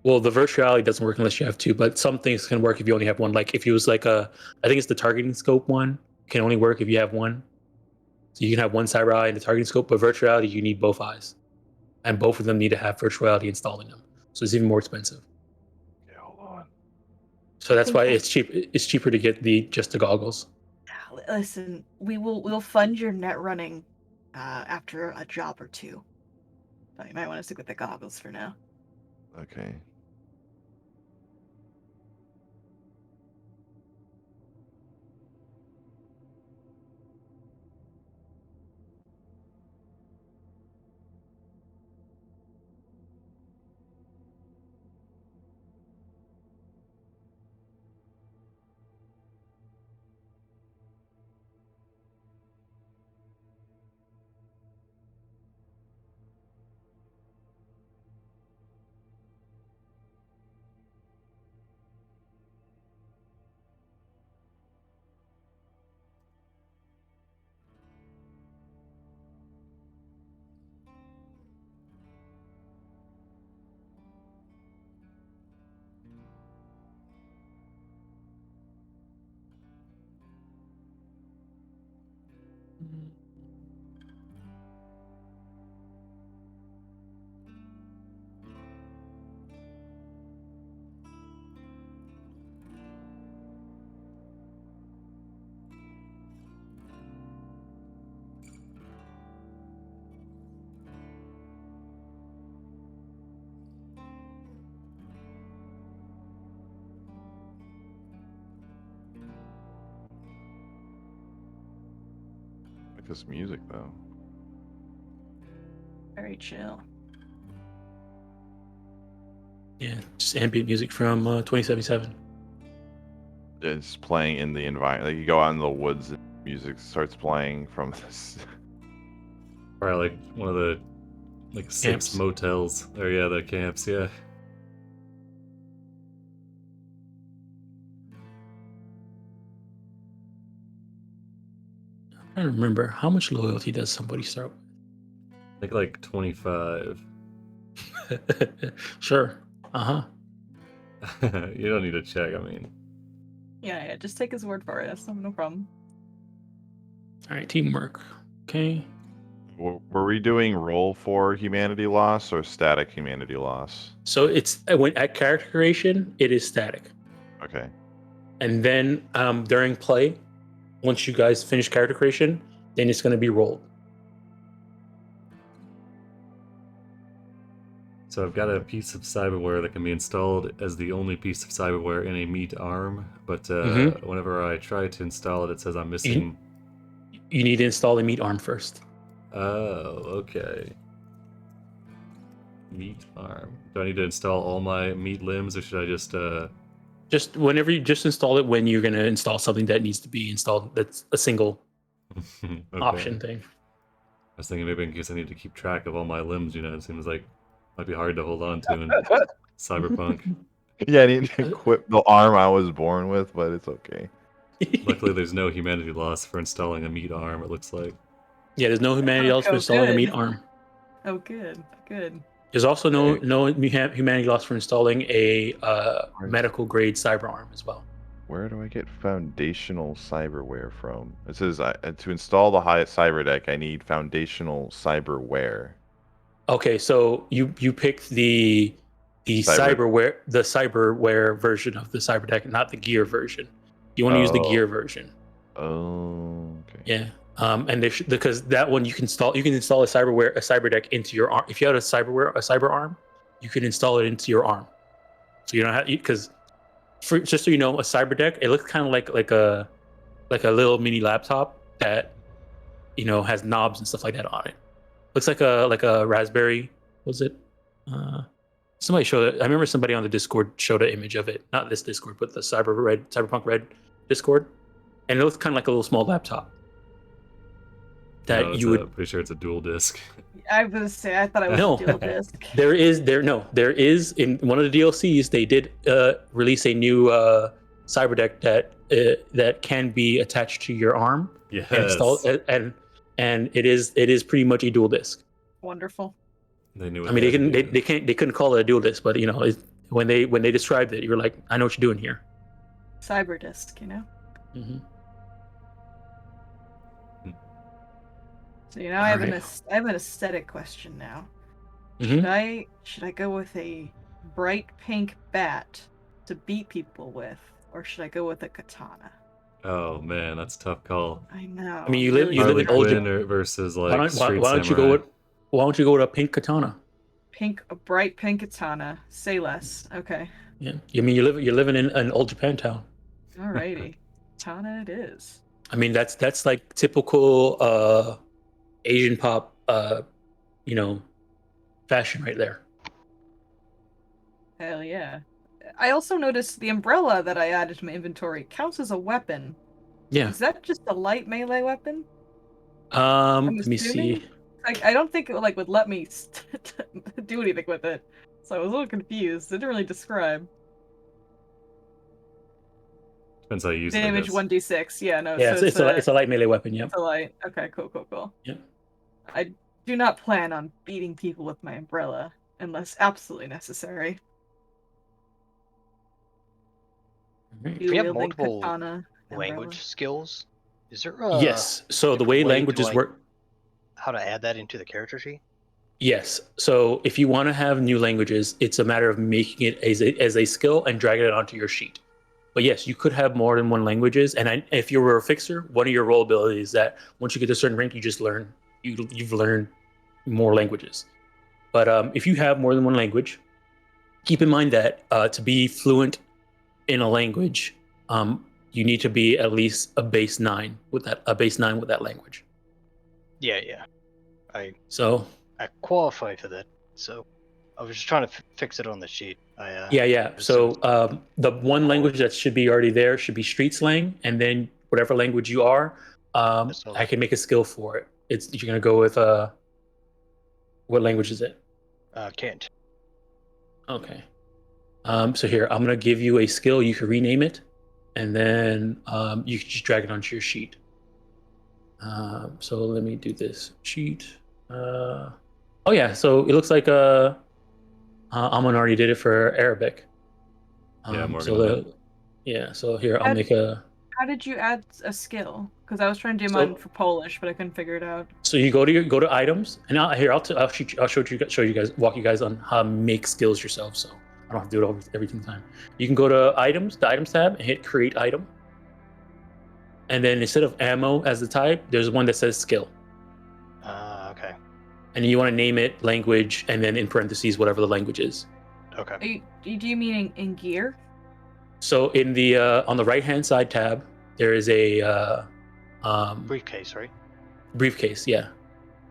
Speaker 2: Well, the virtual reality doesn't work unless you have 2, but some things can work if you only have one. Like if it was like I think it's the targeting scope one, can only work if you have one. So you can have one cyber eye and the targeting scope, but virtual reality, you need both eyes. And both of them need to have virtual reality installed in them. So it's even more expensive.
Speaker 6: Yeah, hold on.
Speaker 2: So that's why it's cheap. It's cheaper to get just the goggles.
Speaker 4: Listen, we'll fund your net running after a job or 2. But you might want to stick with the goggles for now.
Speaker 6: Okay. Like this music though.
Speaker 4: Very chill.
Speaker 2: Yeah, just ambient music from 2077.
Speaker 6: It's playing in the environment. Like you go out in the woods and music starts playing from this.
Speaker 1: Probably like one of the 6
Speaker 2: Camps.
Speaker 1: motels. Or yeah, the camps, yeah.
Speaker 2: I don't remember how much loyalty does somebody start
Speaker 1: I think like 25.
Speaker 2: with. Sure.
Speaker 1: You don't need to check, I mean.
Speaker 4: Yeah, just take his word for it. That's no problem.
Speaker 2: All right, teamwork. Okay.
Speaker 6: Were we doing roll for humanity loss or static humanity loss?
Speaker 2: So it's when at character creation, it is static,
Speaker 6: Okay.
Speaker 2: and then during play, once you guys finish character creation, then it's going to be rolled.
Speaker 1: So I've got a piece of cyberware that can be installed as the only piece of cyberware in a meat arm, but whenever I try to install it, it says I'm missing...
Speaker 2: You need to install the meat arm first.
Speaker 1: Oh, okay. Meat arm. Do I need to install all my meat limbs, or should I just...
Speaker 2: Just whenever you just install it when you're going to install something that needs to be installed, that's a single
Speaker 1: Okay.
Speaker 2: option thing.
Speaker 1: I was thinking maybe in case I need to keep track of all my limbs, it seems like might be hard to hold on to in Cyberpunk.
Speaker 6: Yeah, I need to equip the arm I was born with, but it's okay.
Speaker 1: Luckily, there's no humanity loss for installing a meat arm, it looks like.
Speaker 2: Yeah, there's no humanity else for
Speaker 4: Oh,
Speaker 2: installing a
Speaker 4: good.
Speaker 2: meat arm.
Speaker 4: Oh, good. Good.
Speaker 2: There's also
Speaker 6: Okay.
Speaker 2: no humanity lost for installing a medical grade cyber arm as well.
Speaker 6: Where do I get foundational cyberware from? It says to install the highest cyber deck, I need foundational cyberware.
Speaker 2: Okay, so you pick the cyberware version of the cyber deck, not the gear version. You want to use the gear version.
Speaker 6: Oh, okay.
Speaker 2: Yeah. And because that one you can install a cyber deck into your arm. If you had a cyber arm, you can install it into your arm. So you don't have, because just so you know, a cyber deck, it looks kind of like a little mini laptop that has knobs and stuff like that on it. Looks like a Raspberry. Was it? Somebody showed it. I remember somebody on the Discord showed an image of it. Not this Discord, but the Cyberpunk Red Discord, and it looks kind of like a little small laptop. That you would.
Speaker 1: Pretty sure it's a dual disc.
Speaker 4: I was gonna say I thought it was
Speaker 2: No.
Speaker 4: a dual disc.
Speaker 2: There is in one of the DLCs they did release a new cyber deck that can be attached to your arm
Speaker 1: Yes.
Speaker 2: and installed, and it is pretty much a dual disc.
Speaker 4: Wonderful.
Speaker 1: They knew.
Speaker 2: I mean, they couldn't call it a dual disc, but when they described it, you were like, I know what you're doing here.
Speaker 4: Cyber disc,
Speaker 2: Mm-hmm.
Speaker 4: So I have
Speaker 2: Alright.
Speaker 4: an aesthetic question now.
Speaker 2: Mhm.
Speaker 4: Should I go with a bright pink bat to beat people with, or should I go with a katana?
Speaker 1: Oh man, that's a tough call.
Speaker 4: I know.
Speaker 2: I mean, you
Speaker 4: I'm
Speaker 2: live
Speaker 4: really
Speaker 2: in
Speaker 1: Harley
Speaker 2: old
Speaker 1: Quinn versus
Speaker 2: Why
Speaker 1: like
Speaker 2: don't,
Speaker 1: Street
Speaker 2: why don't you
Speaker 1: Samurai.
Speaker 2: why don't you go with a pink katana?
Speaker 4: a bright pink katana. Say less. Okay.
Speaker 2: Yeah. I mean, you're living in an old Japan town.
Speaker 4: Alrighty. Katana it is.
Speaker 2: I mean, that's like typical Asian pop fashion right there.
Speaker 4: Hell yeah. I also noticed the umbrella that I added to my inventory counts as a weapon.
Speaker 2: Yeah.
Speaker 4: Is that just a light melee weapon? I'm
Speaker 2: Let me
Speaker 4: assuming?
Speaker 2: see.
Speaker 4: I don't think it would let me do anything with it. So I was a little confused. It didn't really describe.
Speaker 1: Depends how you use it. I
Speaker 4: Damage
Speaker 1: guess.
Speaker 4: 1d6. Yeah, no.
Speaker 2: Yeah,
Speaker 4: so
Speaker 2: it's a light melee weapon. Yep.
Speaker 4: It's a light. Okay, cool.
Speaker 2: Yep.
Speaker 4: I do not plan on beating people with my umbrella unless absolutely necessary.
Speaker 2: Alright.
Speaker 3: If we have
Speaker 4: Dual-wielding
Speaker 3: multiple
Speaker 4: katana,
Speaker 3: language
Speaker 4: umbrella.
Speaker 3: skills, is there a
Speaker 2: Yes. So the
Speaker 3: different
Speaker 2: way
Speaker 3: way
Speaker 2: languages
Speaker 3: to,
Speaker 2: work.
Speaker 3: how to add that into the character sheet?
Speaker 2: Yes. So if you want to have new languages, it's a matter of making it as a skill and dragging it onto your sheet. But yes, you could have more than one languages. And if you were a fixer, one of your role abilities is that once you get to a certain rank, you just learn. You've learned more languages. But if you have more than one language, keep in mind that to be fluent in a language, you need to be at least a base 9 with that language.
Speaker 3: Yeah. I qualify for that, so I was just trying to fix it on the sheet.
Speaker 2: Yeah. So the one language that should be already there should be street slang, and then whatever language you are, I can make a skill for it. You're gonna go with what language is it?
Speaker 3: Can't.
Speaker 2: Okay. So here I'm gonna give you a skill. You can rename it, and then you can just drag it onto your sheet. So let me do this sheet. Oh yeah. So it looks like Amon already did it for Arabic.
Speaker 1: Yeah, Morgan.
Speaker 2: So here I'll make a.
Speaker 4: How did you add a skill? Because I was trying to do mine for Polish, but I couldn't figure it out.
Speaker 2: So you go to items, and I'll show you guys, walk you guys on how to make skills yourself. So I don't have to do it every time. You can go to items, the items tab, and hit create item. And then instead of ammo as the type, there's one that says skill.
Speaker 3: Okay.
Speaker 2: And you want to name it language, and then in parentheses whatever the language is.
Speaker 3: Okay.
Speaker 4: Do you mean in gear?
Speaker 2: So in the on the right hand side tab, there is a
Speaker 3: Briefcase, right?
Speaker 2: briefcase. Yeah,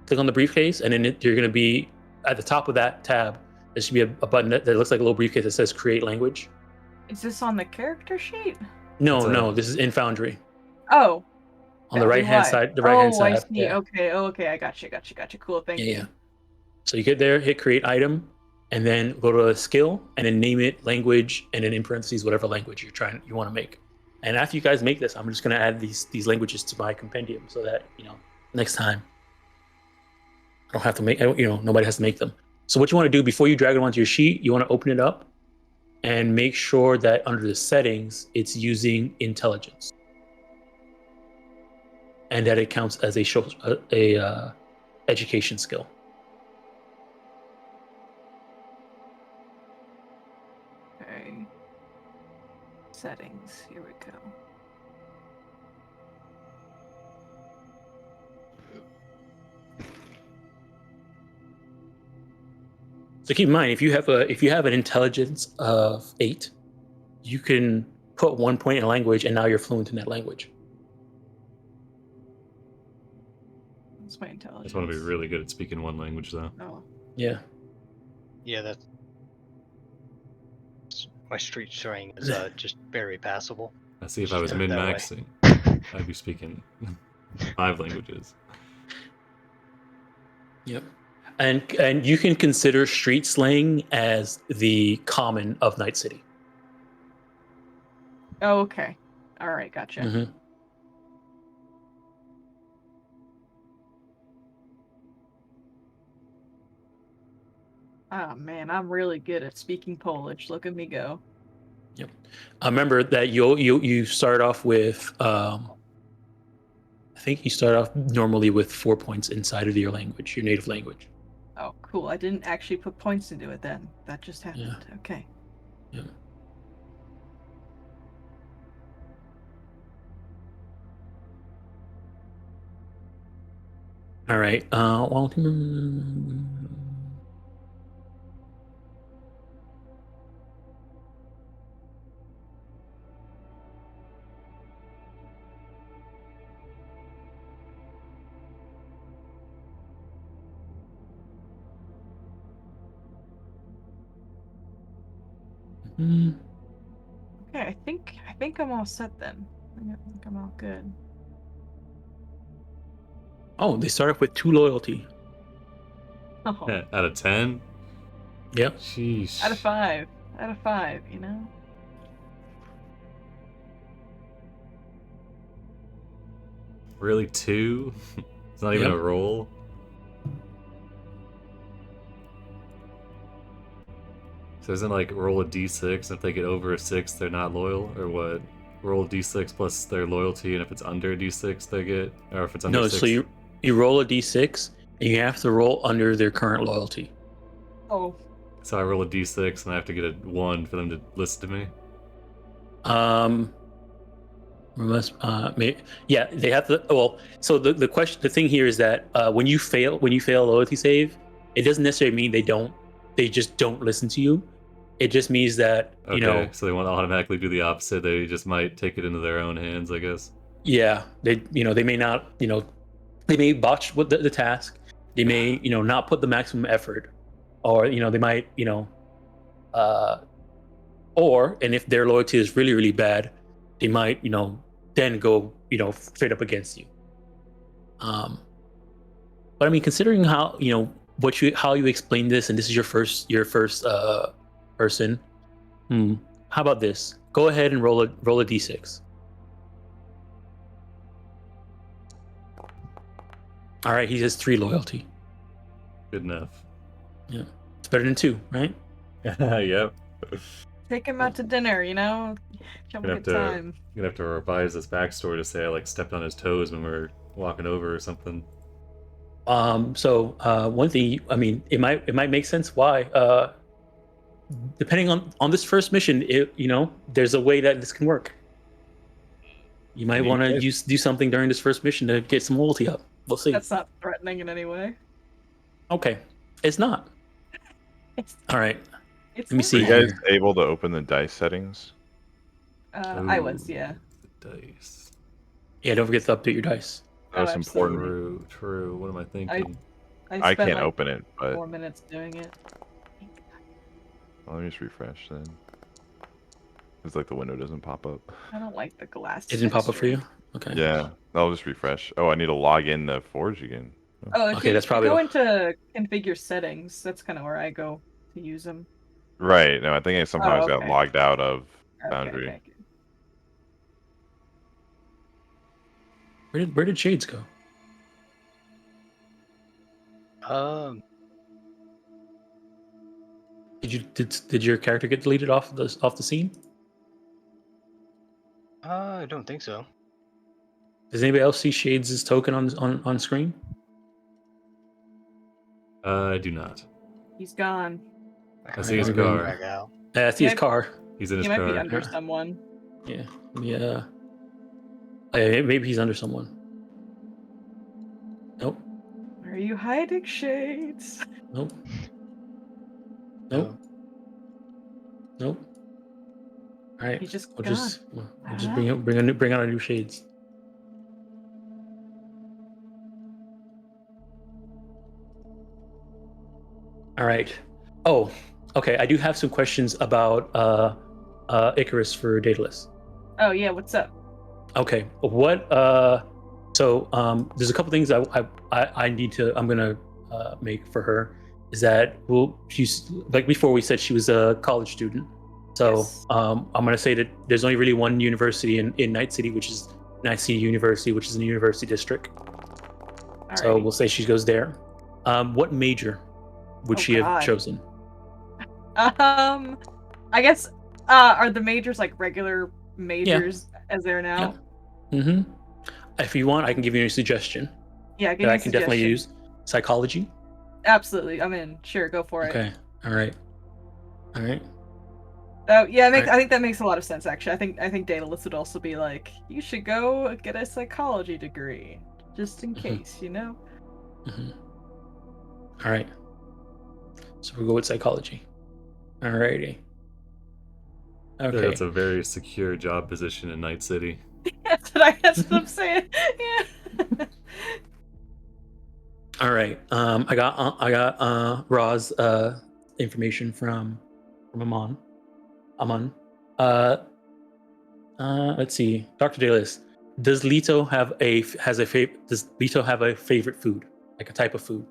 Speaker 2: click on the briefcase, and then you're going to be at the top of that tab. There should be a button that looks like a little briefcase that says create language.
Speaker 4: Is this on the character sheet?
Speaker 2: No, this is in Foundry.
Speaker 4: Oh.
Speaker 2: On the right hand side,
Speaker 4: I see.
Speaker 2: Yeah.
Speaker 4: Okay, I got you. Cool, thank you.
Speaker 2: Yeah. So you get there, hit create item, and then go to skill, and then name it language, and then in parentheses whatever language you want to make. And after you guys make this, I'm just gonna add these languages to my compendium so that next time I don't have to make nobody has to make them. So what you want to do before you drag it onto your sheet, you want to open it up and make sure that under the settings, it's using intelligence, and that it counts as a education skill.
Speaker 4: Okay. Settings. Here we go.
Speaker 2: So keep in mind, if you have an intelligence of 8, you can put 1 point in a language, and now you're fluent in that language.
Speaker 4: That's my
Speaker 1: I
Speaker 4: intelligence.
Speaker 1: just want to be really good at speaking one language, though.
Speaker 4: Oh.
Speaker 2: Yeah.
Speaker 3: Yeah, that's my street slang is just very passable.
Speaker 1: I see if I was
Speaker 3: Put it that way.
Speaker 1: min-maxing, I'd be speaking 5 languages.
Speaker 2: Yep. And you can consider street slang as the common of Night City.
Speaker 4: Oh, okay. All right, gotcha.
Speaker 2: Mm-hmm.
Speaker 4: Oh man, I'm really good at speaking Polish. Look at me go.
Speaker 2: Yep. Remember that you start off with I think you start off normally with 4 points inside of your language, your native language.
Speaker 4: Oh, cool. I didn't actually put points into it then. That just happened.
Speaker 2: Yeah.
Speaker 4: Okay.
Speaker 2: Yeah. All right. Well,
Speaker 4: Okay, I think I'm all set then. I think I'm all good.
Speaker 2: oh, they start off with 2 loyalty.
Speaker 4: Oh,
Speaker 1: Out of 10?
Speaker 2: Yep.
Speaker 1: Sheesh.
Speaker 4: out of 5. Out of 5, you know?
Speaker 1: Really, 2? It's not even
Speaker 2: Yep.
Speaker 1: a roll? So isn't like roll a d6, if they get over a 6, they're not loyal, or what? Roll a d6 plus their loyalty, and if it's under a d6, they get, or if it's under
Speaker 2: No,
Speaker 1: 6.
Speaker 2: so you roll a d6 and you have to roll under their current loyalty.
Speaker 4: Oh.
Speaker 1: So I roll a d6 and I have to get a 1 for them to listen to me?
Speaker 2: Yeah, they have to. Well, so the thing here is that when you fail a loyalty save, it doesn't necessarily mean they just don't listen to you. It just means that
Speaker 1: Okay, so they won't automatically do the opposite. They just might take it into their own hands, I guess.
Speaker 2: Yeah, they may not, they may botch with the task. They may not put the maximum effort, or they might or and if their loyalty is really really bad, they might then go straight up against you. But I mean, considering how how you explain this, and this is your first person. How about this? Go ahead and roll a d6. All right, he has 3 loyalty.
Speaker 1: Good enough.
Speaker 2: Yeah, it's better than 2, right?
Speaker 1: Yep.
Speaker 4: Take him out to dinner, Have a good time.
Speaker 1: You're gonna have to revise this backstory to say I stepped on his toes when we were walking over or something.
Speaker 2: So one thing, I mean, it might make sense why. Depending on this first mission, there's a way that this can work. You might want to do something during this first mission to get some loyalty up. We'll see.
Speaker 4: That's not threatening in any way.
Speaker 2: Okay, it's not. All right.
Speaker 4: Let
Speaker 2: me see.
Speaker 6: Are you guys able to open the dice settings?
Speaker 4: I was, yeah.
Speaker 1: The dice.
Speaker 2: Yeah, don't forget to update your dice.
Speaker 6: That's important.
Speaker 1: True. What am I thinking?
Speaker 6: I
Speaker 4: spent
Speaker 6: can't open it, but
Speaker 4: 4 minutes doing it.
Speaker 6: let me just refresh then. It's like the window doesn't pop up.
Speaker 4: I don't like the glass.
Speaker 2: It didn't pop up for you?
Speaker 4: texture.
Speaker 2: Okay.
Speaker 6: Yeah, I'll just refresh. Oh, I need to log in the Forge again.
Speaker 4: Oh, if
Speaker 2: Okay,
Speaker 4: you
Speaker 2: that's probably
Speaker 4: go into configure settings. That's kind of where I go to use them.
Speaker 6: Right. No, I think I somehow just got
Speaker 4: okay.
Speaker 6: logged out of
Speaker 4: Okay,
Speaker 6: Foundry.
Speaker 4: okay.
Speaker 2: Where did Shades go? did your character get deleted off the scene?
Speaker 3: I don't think so.
Speaker 2: Does anybody else see Shades' token on screen?
Speaker 1: I do not.
Speaker 4: He's gone.
Speaker 1: I see his
Speaker 2: Alright,
Speaker 1: car.
Speaker 3: Drag out.
Speaker 2: I see his
Speaker 4: Maybe-
Speaker 2: car.
Speaker 1: He's in his
Speaker 4: He might be
Speaker 1: car.
Speaker 4: under
Speaker 2: Yeah.
Speaker 4: someone.
Speaker 2: Yeah. Yeah. Maybe he's under someone. Nope.
Speaker 4: Are you hiding, Shades?
Speaker 2: Nope. Nope. Nope. All right.
Speaker 4: He's just
Speaker 2: We'll
Speaker 4: gone.
Speaker 2: just
Speaker 4: I
Speaker 2: just
Speaker 4: don't
Speaker 2: bring out a new Shades. All right. Oh, okay. I do have some questions about Icarus for Daedalus.
Speaker 4: Oh yeah, what's up?
Speaker 2: Okay. What there's a couple things I need to I'm gonna make for her. Is that she's like before we said she was a college student. So
Speaker 4: Yes.
Speaker 2: I'm gonna say that there's only really one university in Night City, which is Night City University, which is in the university district. So
Speaker 4: Alrighty.
Speaker 2: we'll say she goes there. What major would
Speaker 4: Oh,
Speaker 2: she have
Speaker 4: God.
Speaker 2: chosen?
Speaker 4: I guess are the majors like regular majors as they're now?
Speaker 2: Mm-hmm. If you want, I can give you a suggestion
Speaker 4: Yeah, give
Speaker 2: that
Speaker 4: me
Speaker 2: I
Speaker 4: a
Speaker 2: can definitely
Speaker 4: suggestion.
Speaker 2: use. Psychology.
Speaker 4: Absolutely, I'm in. Sure, go for it.
Speaker 2: Okay. All right. All right.
Speaker 4: Oh yeah,
Speaker 2: Alright.
Speaker 4: I think that makes a lot of sense. Actually, I think Daedalus would also be like, you should go get a psychology degree, just in
Speaker 2: Mhm.
Speaker 4: case, you know.
Speaker 2: Mm-hmm. All right. So we'll go with psychology. Alrighty.
Speaker 1: I feel like
Speaker 2: Okay.
Speaker 1: that's a very secure job position in Night City.
Speaker 4: That's what I'm saying. Yeah.
Speaker 2: All right. I got Ra's information from Aman. Let's see. Dr. Daedalus, does Leto have does Leto have a favorite food? Like a type of food?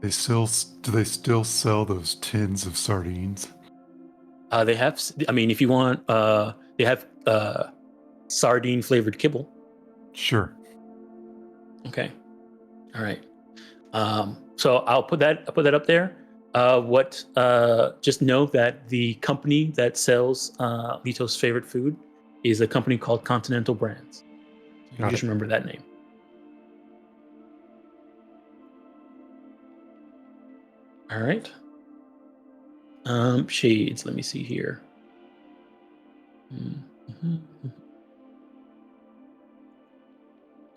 Speaker 5: Do they still sell those tins of sardines?
Speaker 2: They have I mean if you want they have sardine flavored kibble.
Speaker 5: Sure.
Speaker 2: Okay. All right. So I'll put that up there. Just know that the company that sells Lito's favorite food is a company called Continental Brands. You
Speaker 5: Got
Speaker 2: just
Speaker 5: it.
Speaker 2: remember that name. All right. Shades. Let me see here. Mhm.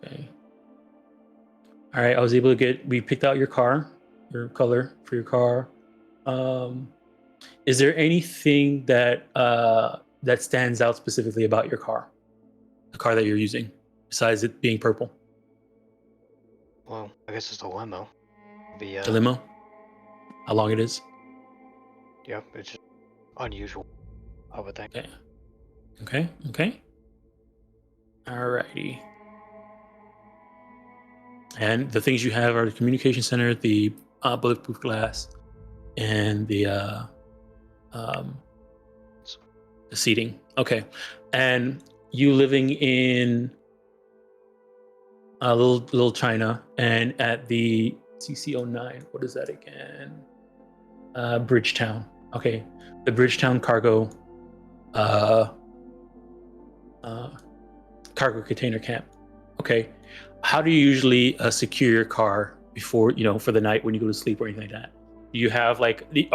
Speaker 2: Okay. All right. I was able to we picked out your car, your color for your car. Is there anything that that stands out specifically about your car, the car that you're using, besides it being purple?
Speaker 3: Well, I guess it's a limo. The
Speaker 2: The limo? How long it is?
Speaker 3: Yep, it's just unusual, I would think.
Speaker 2: Okay. Okay. Okay. Alrighty. And the things you have are the communication center, the bulletproof glass, and the seating. Okay. And you living in little China and at the CC09. What is that again? Bridgetown. Okay. The Bridgetown cargo cargo container camp. Okay. How do you usually secure your car before, for the night when you go to sleep or anything like that? Do you have do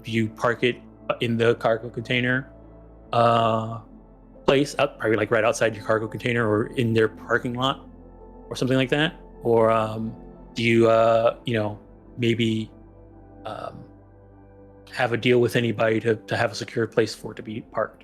Speaker 2: you park it in the cargo container place, probably like right outside your cargo container or in their parking lot or something like that? Or do you, maybe have a deal with anybody to have a secure place for it to be parked?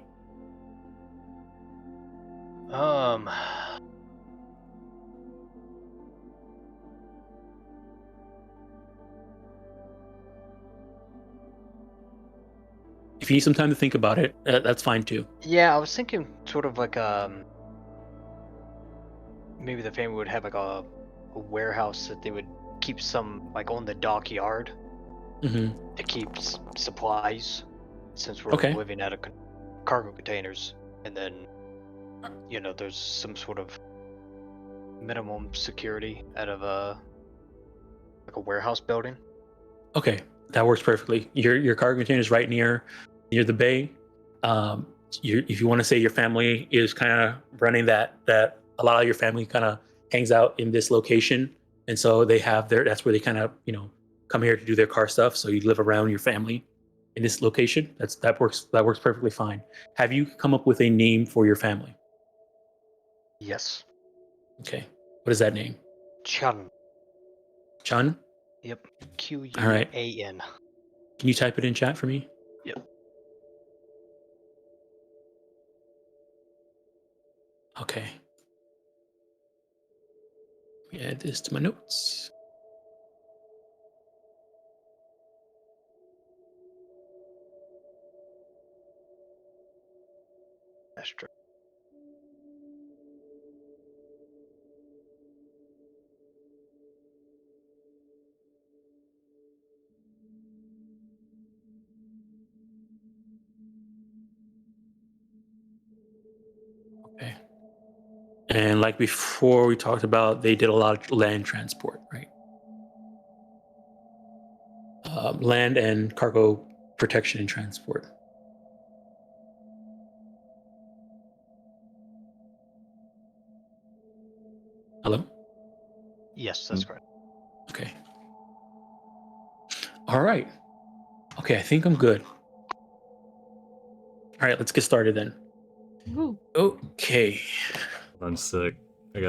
Speaker 2: If you need some time to think about it, that's fine too.
Speaker 3: Yeah, I was thinking sort of like maybe the family would have like a warehouse that they would keep some like on the dockyard
Speaker 2: Mm-hmm.
Speaker 3: to keep supplies, since we're
Speaker 2: Okay.
Speaker 3: living out of cargo containers, and then there's some sort of minimum security out of like a warehouse building.
Speaker 2: Okay. That works perfectly. Your cargo container is right near the bay. If you want to say your family is kind of running that a lot of your family kind of hangs out in this location, and so they have that's where they kind of come here to do their car stuff. So you live around your family in this location. That works perfectly fine. Have you come up with a name for your family?
Speaker 3: Yes.
Speaker 2: Okay. What is that name?
Speaker 3: Chun.
Speaker 2: Chun?
Speaker 3: Yep.
Speaker 2: All right.
Speaker 3: Quan.
Speaker 2: Can you type it in chat for me?
Speaker 3: Yep.
Speaker 2: Okay. Let me add this to my notes.
Speaker 3: That's true.
Speaker 2: Okay. And like before, we talked about they did a lot of land transport, right? Land and cargo protection and transport. Hello?
Speaker 3: Yes, that's correct.
Speaker 2: Okay. All right. Okay, I think I'm good. All right, let's get started then.
Speaker 4: Woo.
Speaker 2: Okay.
Speaker 1: I'm sick. I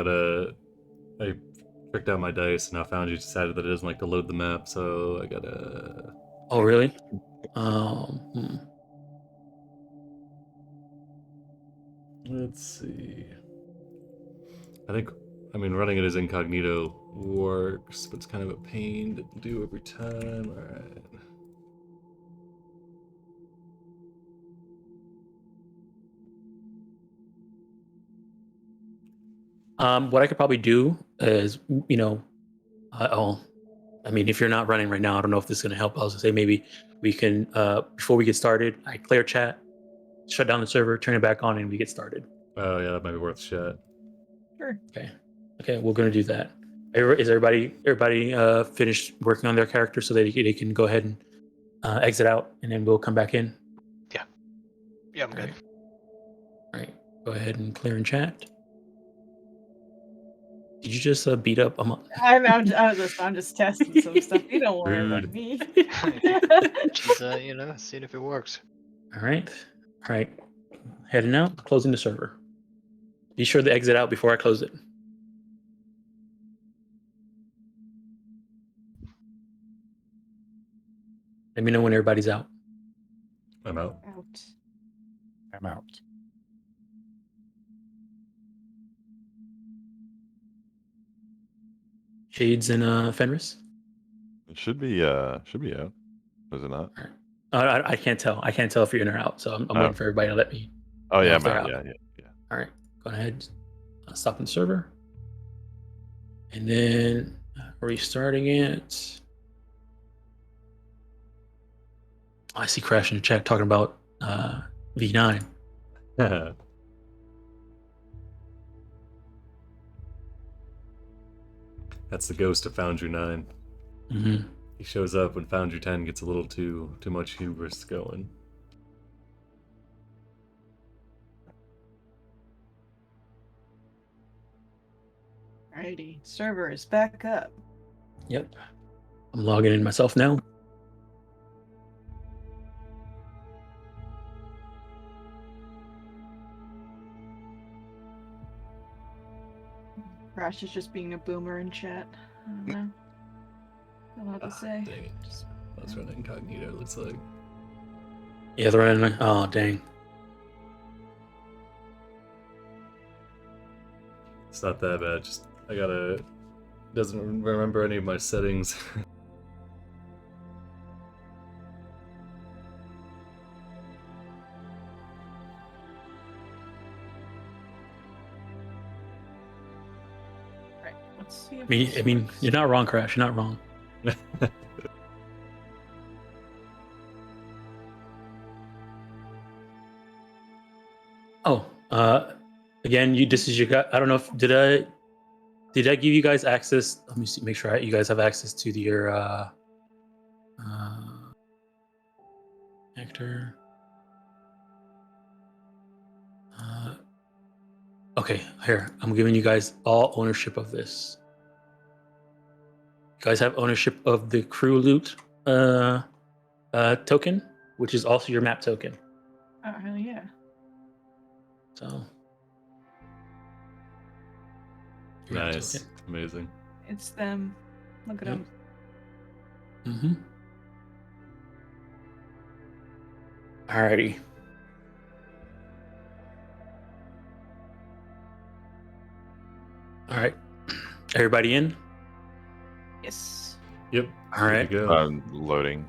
Speaker 1: tricked out my dice and I found you decided that it doesn't like to load the map, so I gotta.
Speaker 2: Oh, really?
Speaker 1: Let's see. I mean, running it as incognito works, but it's kind of a pain to do every time. Alright.
Speaker 2: What I could probably do is, I mean, if you're not running right now, I don't know if this is going to help. I was going to say maybe we can, before we get started, I clear chat, shut down the server, turn it back on, and we get started.
Speaker 1: Oh, yeah, that might be worth a shot.
Speaker 4: Sure.
Speaker 2: Okay, we're going to do that. Is everybody finished working on their character so that they can go ahead and exit out, and then we'll come back in?
Speaker 3: Yeah, I'm good.
Speaker 2: All right, go ahead and clear in chat. Did you just beat up?
Speaker 4: I'm just testing some stuff. You don't worry about
Speaker 1: Rude.
Speaker 4: me.
Speaker 3: Just seeing if it works.
Speaker 2: All right. Heading out, closing the server. Be sure to exit out before I close it. Let me know when everybody's out.
Speaker 1: I'm out.
Speaker 5: I'm out.
Speaker 2: Shades and Fenris.
Speaker 6: It should be out. Is it not?
Speaker 2: All right. I can't tell. I can't tell if you're in or out. So I'm waiting for everybody to let me.
Speaker 6: Oh yeah,
Speaker 2: if
Speaker 6: I'm
Speaker 2: they're
Speaker 6: out.
Speaker 2: out.
Speaker 6: Yeah.
Speaker 2: All right. Go ahead. Stop the server. And then restarting it. I see Crash in the chat talking about V9.
Speaker 1: That's the ghost of Foundry 9.
Speaker 2: Mm-hmm.
Speaker 1: He shows up when Foundry 10 gets a little too much hubris going.
Speaker 4: Alrighty, server is back up.
Speaker 2: Yep. I'm logging in myself now.
Speaker 4: Crash is just being a boomer in chat. I don't know. Don't know what to say.
Speaker 1: Dang it. Let's run incognito, looks like.
Speaker 2: Yeah, they're running. Oh, dang.
Speaker 1: It's not that bad, just doesn't remember any of my settings.
Speaker 4: Right, let's see.
Speaker 2: I mean, you're not wrong, Crash. You're not wrong. Oh, again, this is your guy. I don't know if did I give you guys access? Let me see, make sure you guys have access to your Actor. Okay, here. I'm giving you guys all ownership of this. You guys have ownership of the crew loot token, which is also your map token.
Speaker 4: Oh, hell yeah.
Speaker 2: So.
Speaker 1: Nice. Amazing.
Speaker 4: It's them. Look at
Speaker 2: Yep.
Speaker 4: them.
Speaker 2: Mm-hmm. Alrighty. All right. Everybody in?
Speaker 4: Yes.
Speaker 1: Yep.
Speaker 2: All right.
Speaker 1: Good to go.
Speaker 6: Loading.